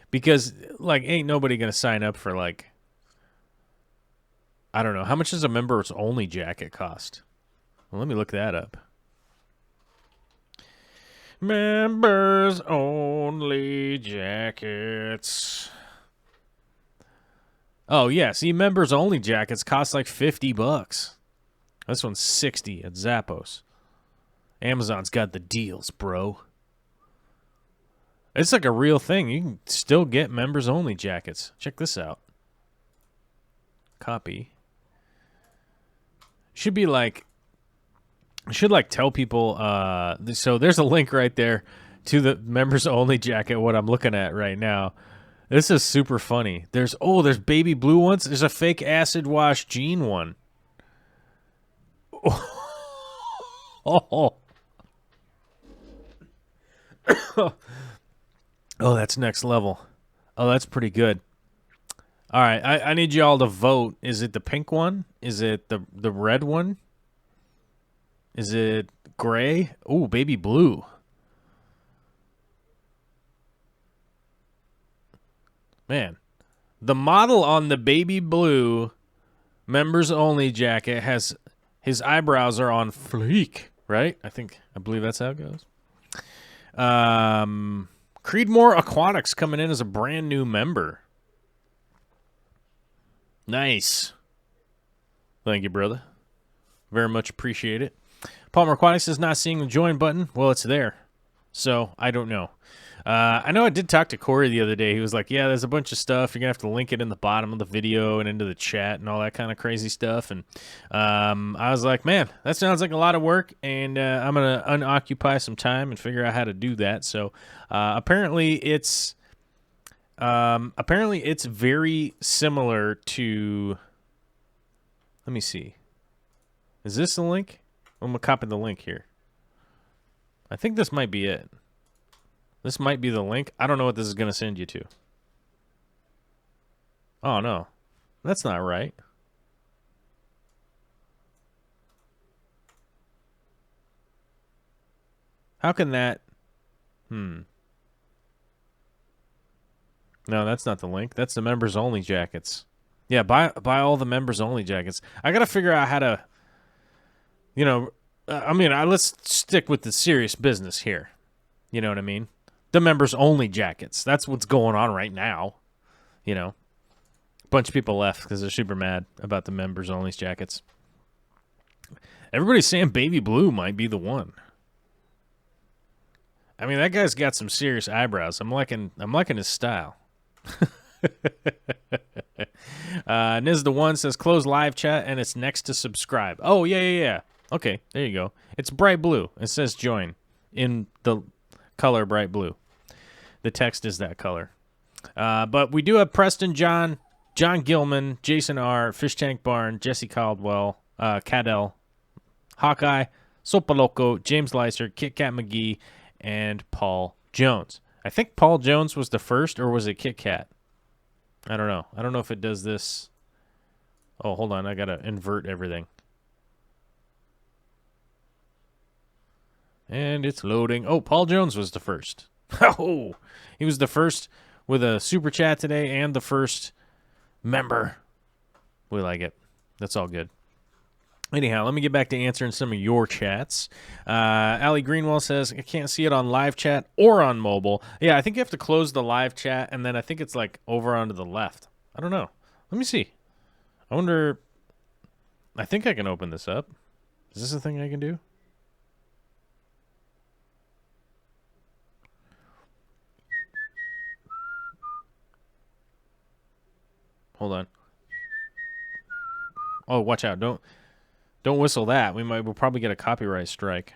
Because, like, ain't nobody going to sign up for, like, I don't know. How much does a members-only jacket cost? Well, let me look that up. Members-only jackets. Oh, yeah. See, members-only jackets cost like $50. This one's $60 at Zappos. Amazon's got the deals, bro. It's like a real thing. You can still get members-only jackets. Check this out. Copy. Should be like... should like tell people, so there's a link right there to the members only jacket, what I'm looking at right now. This is super funny. There's baby blue ones. There's a fake acid wash jean one. Oh. Oh, that's next level. Oh, that's pretty good. All right, I need you all to vote. Is it the pink one? Is it the red one? Is it gray? Ooh, baby blue. Man, the model on the baby blue members only jacket has his eyebrows are on fleek, right? I believe that's how it goes. Creedmoor Aquatics coming in as a brand new member. Nice. Thank you, brother. Very much appreciate it. Palmer Aquatics is not seeing the join button. Well, it's there. So, I don't know. I know I did talk to Corey the other day. He was like, yeah, there's a bunch of stuff. You're going to have to link it in the bottom of the video and into the chat and all that kind of crazy stuff. And I was like, man, that sounds like a lot of work. And I'm going to unoccupy some time and figure out how to do that. So apparently it's very similar to, let me see. Is this the link? I'm going to copy the link here. I think this might be it. This might be the link. I don't know what this is going to send you to. Oh, no. That's not right. How can that... No, that's not the link. That's the members-only jackets. Yeah, buy all the members-only jackets. I got to figure out how to... let's stick with the serious business here. You know what I mean? The members-only jackets. That's what's going on right now. A bunch of people left because they're super mad about the members-only jackets. Everybody's saying Baby Blue might be the one. I mean, that guy's got some serious eyebrows. I'm liking his style. Niz the One says close live chat and it's next to subscribe. Oh, yeah. Okay, there you go. It's bright blue. It says join in the color bright blue. The text is that color. But we do have Preston John Gilman, Jason R., Fish Tank Barn, Jesse Caldwell, Cadell, Hawkeye, Sopaloco, James Leiser, Kit Kat McGee, and Paul Jones. I think Paul Jones was the first, or was it Kit Kat? I don't know. I don't know if it does this. Oh, hold on. I got to invert everything. And it's loading. Oh, Paul Jones was the first. Oh, he was the first with a super chat today and the first member. We like it. That's all good. Anyhow, let me get back to answering some of your chats. Allie Greenwell says, I can't see it on live chat or on mobile. Yeah, I think you have to close the live chat, and then I think it's like over onto the left. I don't know. Let me see. I wonder. I think I can open this up. Is this a thing I can do? Hold on. Oh, watch out. Don't whistle that. We'll probably get a copyright strike.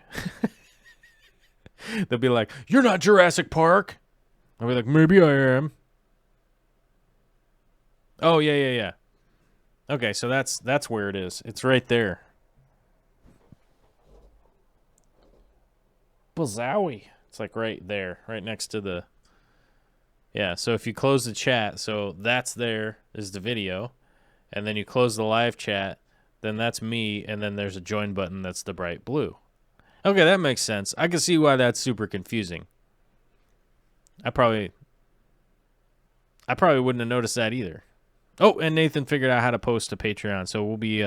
They'll be like, "You're not Jurassic Park." I'll be like, "Maybe I am." Oh, yeah. Okay, so that's where it is. It's right there. Bazowie. It's like right there, right next to the... Yeah, so if you close the chat, so that's there is the video, and then you close the live chat, then that's me, and then there's a join button that's the bright blue. Okay, that makes sense. I can see why that's super confusing. I probably wouldn't have noticed that either. Oh, and Nathan figured out how to post to Patreon, so we'll be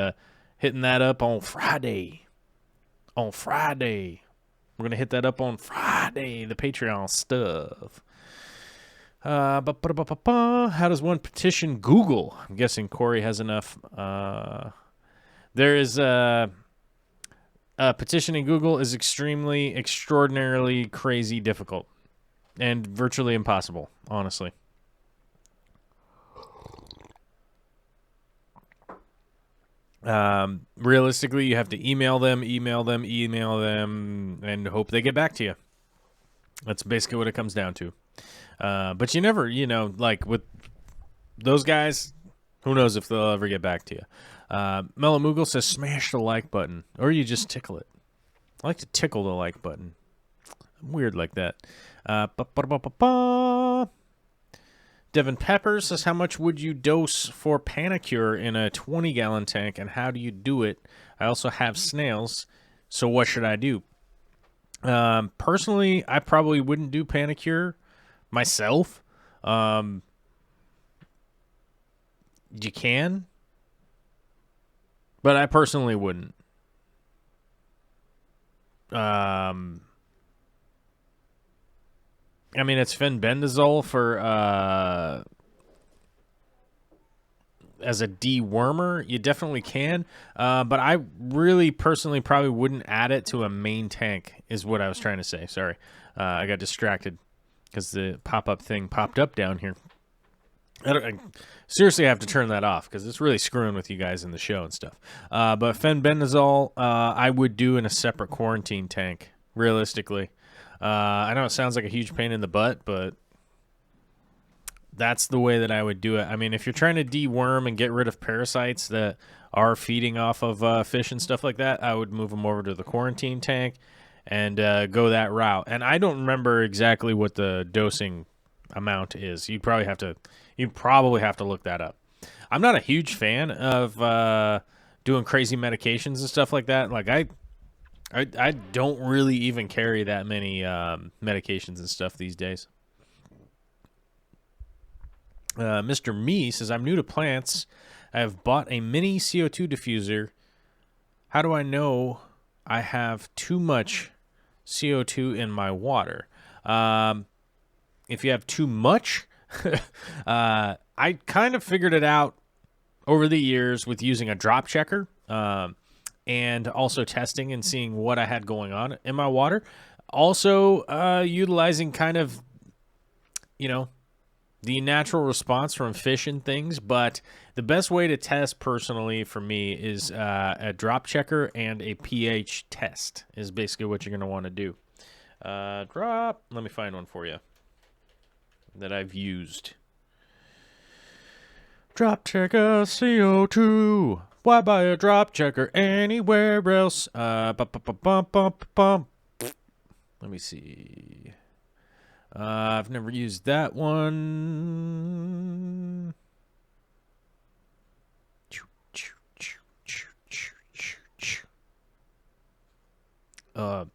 hitting that up on Friday. We're going to hit that up on Friday, the Patreon stuff. How does one petition Google? I'm guessing Corey has enough. There is petitioning Google is extraordinarily crazy difficult and virtually impossible, honestly. Realistically, you have to email them, and hope they get back to you. That's basically what it comes down to. But you never, like with those guys, who knows if they'll ever get back to you. Mellow Moogle says smash the like button, or you just tickle it. I like to tickle the like button. I'm weird like that. Ba-ba-ba-ba-ba. Devin Pepper says, how much would you dose for Panicure in a 20-gallon tank, and how do you do it? I also have snails, so what should I do? Personally, I probably wouldn't do Panicure myself. You can, but I personally wouldn't. I mean, it's fenbendazole for as a dewormer. You definitely can, but I really personally probably wouldn't add it to a main tank. Is what I was trying to say. Sorry, I got distracted because the pop-up thing popped up down here. I seriously have to turn that off because it's really screwing with you guys in the show and stuff. But fenbendazole, I would do in a separate quarantine tank. Realistically. I know it sounds like a huge pain in the butt, but that's the way that I would do it. I mean, if you're trying to deworm and get rid of parasites that are feeding off of fish and stuff like that, I would move them over to the quarantine tank and go that route. And I don't remember exactly what the dosing amount is. You probably have to look that up. I'm not a huge fan of doing crazy medications and stuff like that. Like I don't really even carry that many medications and stuff these days. Mr. Me says, I'm new to plants. I have bought a mini CO2 diffuser. How do I know I have too much CO2 in my water? If you have too much, I kind of figured it out over the years with using a drop checker. And also testing and seeing what I had going on in my water. Also, utilizing kind of, the natural response from fish and things. But the best way to test personally for me is a drop checker and a pH test is basically what you're going to want to do. Let me find one for you that I've used. Drop checker CO2. Why buy a drop checker anywhere else? Let me see. I've never used that one.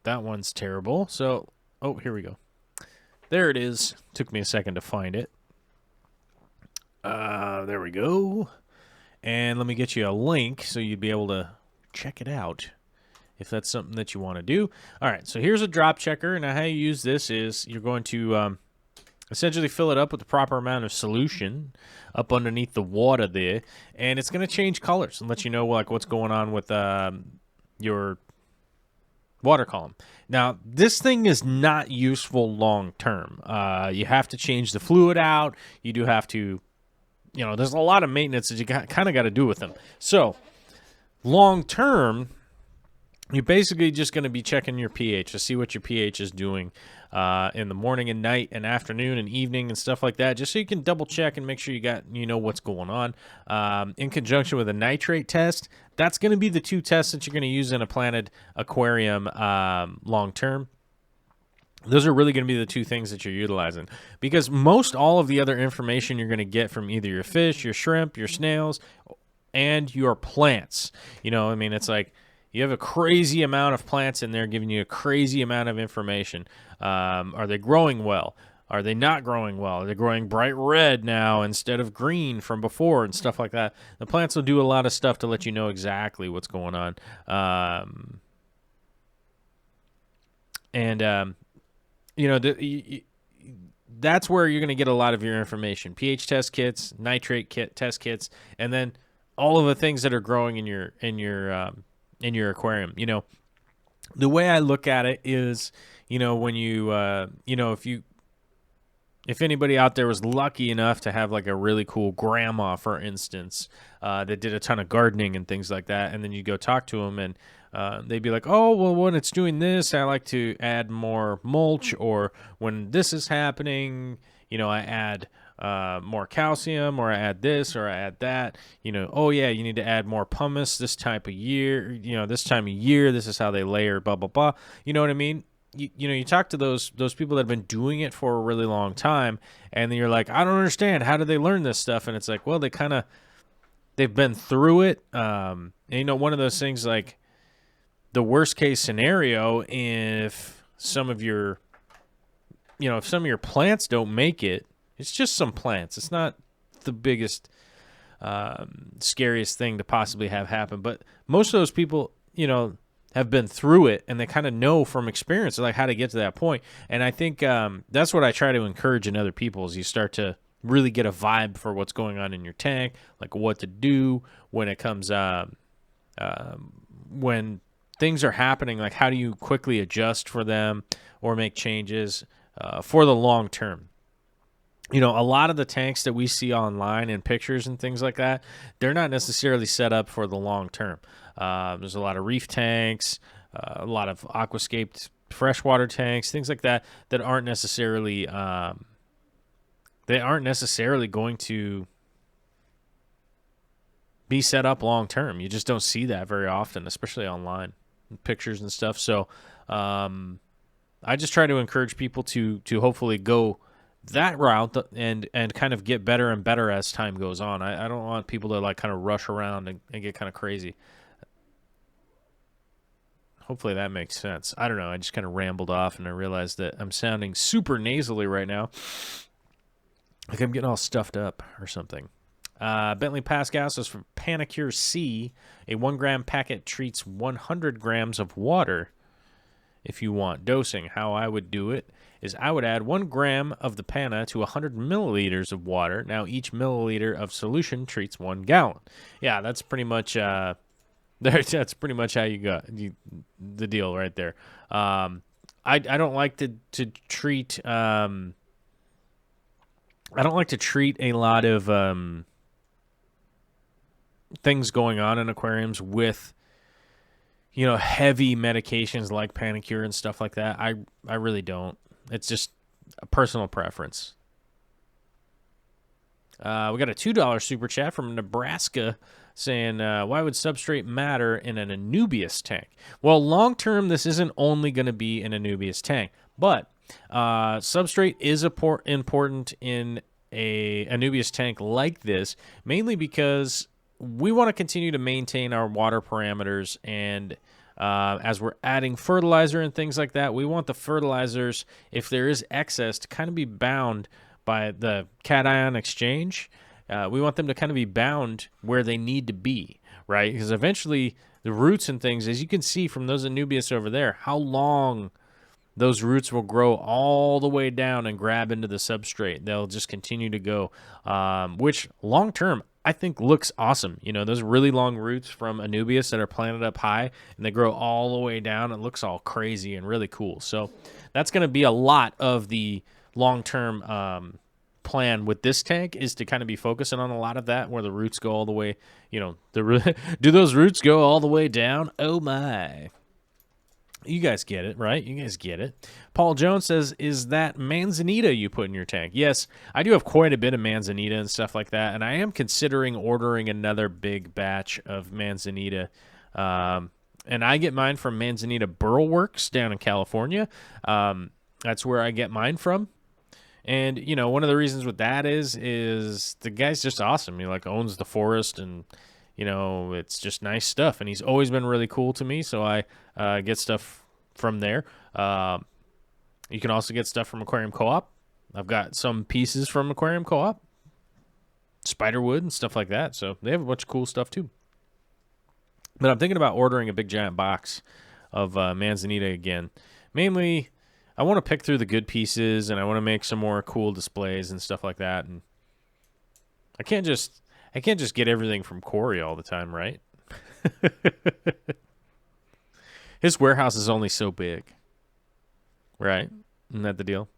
That one's terrible. So, here we go. There it is. Took me a second to find it. There we go. And let me get you a link so you'd be able to check it out if that's something that you want to do. All right, so here's a drop checker. Now how you use this is you're going to essentially fill it up with the proper amount of solution up underneath the water there, and it's going to change colors and let you know like what's going on with your water column. Now, this thing is not useful long term. You have to change the fluid out. You do have to there's a lot of maintenance that you kind of got to do with them. So, long term, you're basically just going to be checking your pH to see what your pH is doing in the morning and night and afternoon and evening and stuff like that, just so you can double check and make sure you know what's going on. In conjunction with a nitrate test, that's going to be the two tests that you're going to use in a planted aquarium long term. Those are really going to be the two things that you're utilizing, because most all of the other information you're going to get from either your fish, your shrimp, your snails, and your plants. It's like you have a crazy amount of plants in there giving you a crazy amount of information. Are they growing well? Are they not growing well? Are they growing bright red now instead of green from before and stuff like that? The plants will do a lot of stuff to let you know exactly what's going on. That's where you're going to get a lot of your information. pH test kits, nitrate test kits, and then all of the things that are growing in your aquarium. The way I look at it is, when you, if anybody out there was lucky enough to have like a really cool grandma, for instance, that did a ton of gardening and things like that, and then you go talk to them and they'd be like, oh, well, when it's doing this, I like to add more mulch, or when this is happening, I add more calcium, or I add this, or I add that. Oh yeah, you need to add more pumice this type of year. This time of year, this is how they layer, blah blah blah. You know what I mean? you talk to those people that have been doing it for a really long time, and then you're like, I don't understand, how did they learn this stuff? And it's like, well, they've been through it. And one of those things, like the worst case scenario, if some of your plants don't make it, it's just some plants. It's not the biggest, scariest thing to possibly have happen. But most of those people, have been through it, and they kind of know from experience like how to get to that point. And I think that's what I try to encourage in other people, is you start to really get a vibe for what's going on in your tank, like what to do when it comes when things are happening, like how do you quickly adjust for them or make changes for the long term. A lot of the tanks that we see online in pictures and things like that, they're not necessarily set up for the long term. There's a lot of reef tanks, a lot of aquascaped freshwater tanks, things like that aren't necessarily going to be set up long term. You just don't see that very often, especially online pictures and stuff. So I just try to encourage people to hopefully go that route and kind of get better and better as time goes on. I don't want people to like kind of rush around and get kind of crazy. Hopefully that makes sense. I don't know. I just kind of rambled off, and I realized that I'm sounding super nasally right now, like I'm getting all stuffed up or something. Bentley Pascal says, for Panicure C, a 1 gram packet treats 100 grams of water. If you want dosing, how I would do it is I would add 1 gram of the Pana to 100 milliliters of water. Now each milliliter of solution treats 1 gallon. Yeah, that's pretty much that's pretty much how you got the deal right there. I don't like to treat I don't like to treat a lot of things going on in aquariums with heavy medications like Panicure and stuff like that. I really don't. It's just a personal preference. We got a $2 super chat from Nebraska saying, why would substrate matter in an Anubias tank? Well, long term, this isn't only going to be an Anubias tank, but substrate is important in a Anubias tank like this, mainly because we want to continue to maintain our water parameters, and as we're adding fertilizer and things like that, we want the fertilizers, if there is excess, to kind of be bound by the cation exchange. We want them to kind of be bound where they need to be, right? Because eventually the roots and things, as you can see from those Anubias over there, how long those roots will grow all the way down and grab into the substrate. They'll just continue to go, which long term I think looks awesome. Those really long roots from Anubias that are planted up high and they grow all the way down. It looks all crazy and really cool. So that's going to be a lot of the long-term plan with this tank, is to kind of be focusing on a lot of that, where the roots go all the way, do those roots go all the way down? Oh my. You guys get it, right? You guys get it. Paul Jones says, is that manzanita you put in your tank? Yes, I do have quite a bit of manzanita and stuff like that, and I am considering ordering another big batch of manzanita. And I get mine from Manzanita Burl Works down in California. That's where I get mine from. And, one of the reasons with that is the guy's just awesome. He owns the forest, and it's just nice stuff, and he's always been really cool to me, so I get stuff from there. You can also get stuff from Aquarium Co-op. I've got some pieces from Aquarium Co-op, Spiderwood and stuff like that, so they have a bunch of cool stuff too. But I'm thinking about ordering a big giant box of manzanita again. Mainly, I want to pick through the good pieces, and I want to make some more cool displays and stuff like that, and I can't just get everything from Corey all the time, right? His warehouse is only so big, right? Isn't that the deal?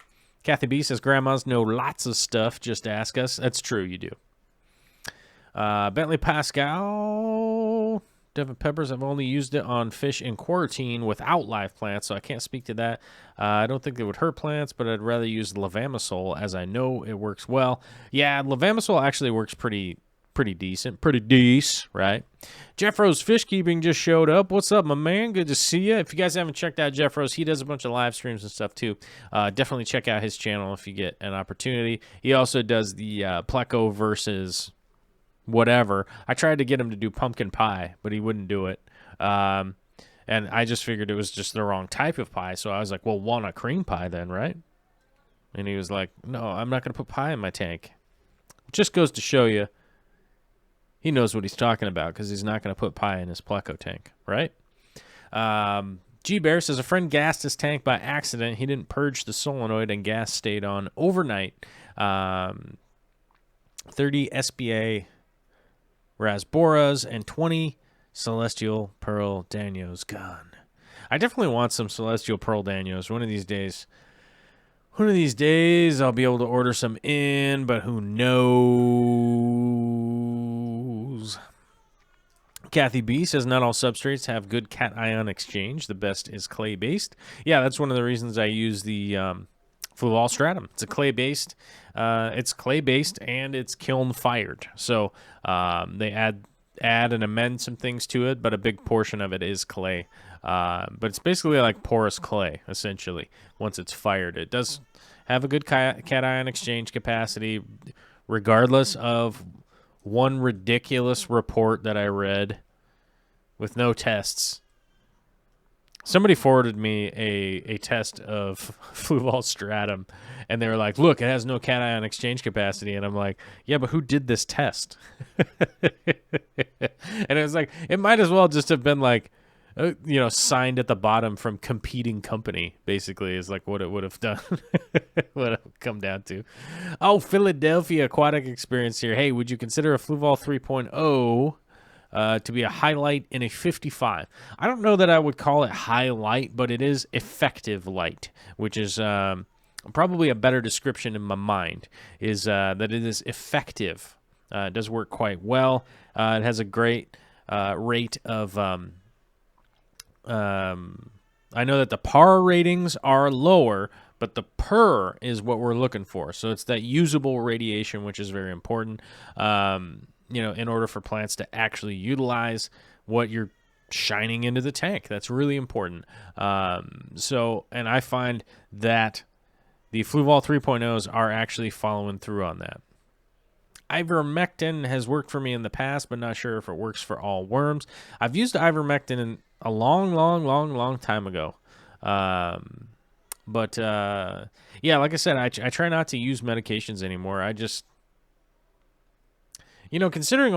Kathy B says, grandmas know lots of stuff. Just ask us. That's true, you do. Bentley Pascal, Devin Peppers, I've only used it on fish in quarantine without live plants, so I can't speak to that. I don't think it would hurt plants, but I'd rather use levamisole, as I know it works well. Yeah, levamisole actually works pretty pretty decent. Pretty decent, right? Jeff Rose Fish Keeping just showed up. What's up, my man? Good to see you. If you guys haven't checked out Jeff Rose, he does a bunch of live streams and stuff too. Definitely check out his channel if you get an opportunity. He also does the Pleco versus whatever. I tried to get him to do pumpkin pie, but he wouldn't do it. And I just figured it was just the wrong type of pie. So I was like, well, walnut cream pie then, right? And he was like, no, I'm not going to put pie in my tank. It just goes to show you he knows what he's talking about because he's not going to put pie in his Pleco tank, right? G-Bear says a friend gassed his tank by accident. He didn't purge the solenoid and gas stayed on overnight. 30 SBA Rasboras and 20 Celestial Pearl Danios gone. I definitely want some Celestial Pearl Danios one of these days. One of these days I'll be able to order some in, but who knows? Kathy B says not all substrates have good cation exchange. The best is clay-based. Yeah, that's one of the reasons I use the Fluval Stratum. It's a clay-based. It's clay-based and it's kiln-fired. So they add and amend some things to it, but a big portion of it is clay. But it's basically like porous clay, essentially, once it's fired. It does have a good cation exchange capacity, regardless of one ridiculous report that I read with no tests. Somebody forwarded me a test of Fluval Stratum, and they were like, look, it has no cation exchange capacity. And I'm like, yeah, but who did this test? And it was like, it might as well just have been like, signed at the bottom from competing company, basically, is like what it would have done, what it would come down to. Oh, Philadelphia Aquatic Experience here. Hey, would you consider a Fluval 3.0 to be a highlight in a 55? I don't know that I would call it highlight, but it is effective light, which is probably a better description in my mind, is that it is effective. It does work quite well. It has a great rate of... I know that the PAR ratings are lower, but the PER is what we're looking for. So it's that usable radiation, which is very important, in order for plants to actually utilize what you're shining into the tank. That's really important. And I find that the Fluval 3.0s are actually following through on that. Ivermectin has worked for me in the past, but not sure if it works for all worms. I've used ivermectin a long time ago. Yeah, like I said, I try not to use medications anymore. I just, considering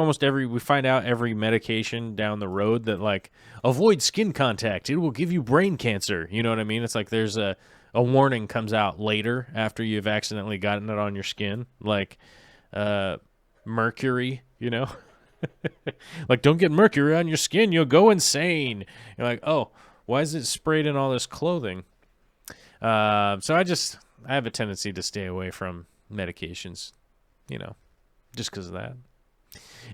we find out every medication down the road that, like, avoid skin contact, it will give you brain cancer. You know what I mean? It's like there's a warning comes out later after you've accidentally gotten it on your skin. Like, mercury, like, don't get mercury on your skin, you'll go insane. You're like, oh, why is it sprayed in all this clothing? So I have a tendency to stay away from medications, just because of that.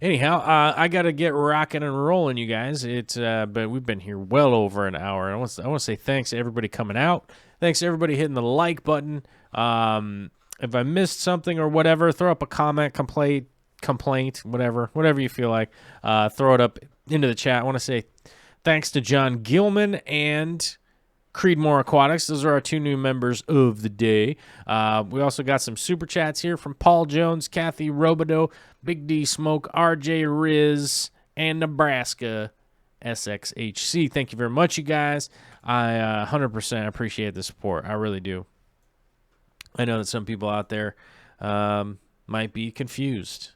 Anyhow, I got to get rocking and rolling, you guys. But we've been here well over an hour. I want to say thanks to everybody coming out. Thanks to everybody hitting the like button. If I missed something or whatever, throw up a comment, complaint, whatever you feel like. Throw it up into the chat. I want to say thanks to John Gilman and Creedmoor Aquatics. Those are our two new members of the day. We also got some super chats here from Paul Jones, Kathy Robideau, Big D Smoke, RJ Riz, and Nebraska SXHC. Thank you very much, you guys. I 100% appreciate the support. I really do. I know that some people out there might be confused.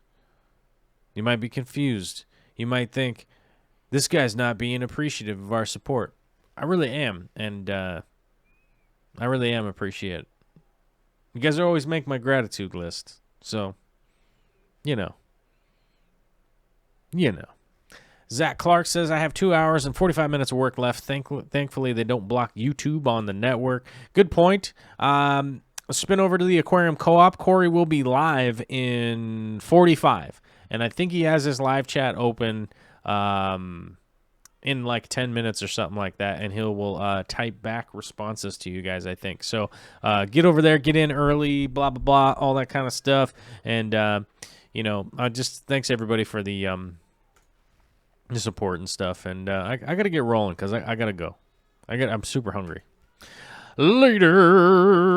You might be confused. You might think, this guy's not being appreciative of our support. I really am, and I really am appreciative. You guys always make my gratitude list, so, Zach Clark says, I have 2 hours and 45 minutes of work left. Thankfully, they don't block YouTube on the network. Good point. Spin over to the Aquarium Co-op. Corey will be live in 45, and I think he has his live chat open in like 10 minutes or something like that, and will type back responses to you guys, I think. So get over there, get in early, blah, blah, blah, all that kind of stuff, and just thanks everybody for the support and stuff. And I got to get rolling because I got to go. I'm super hungry. Later.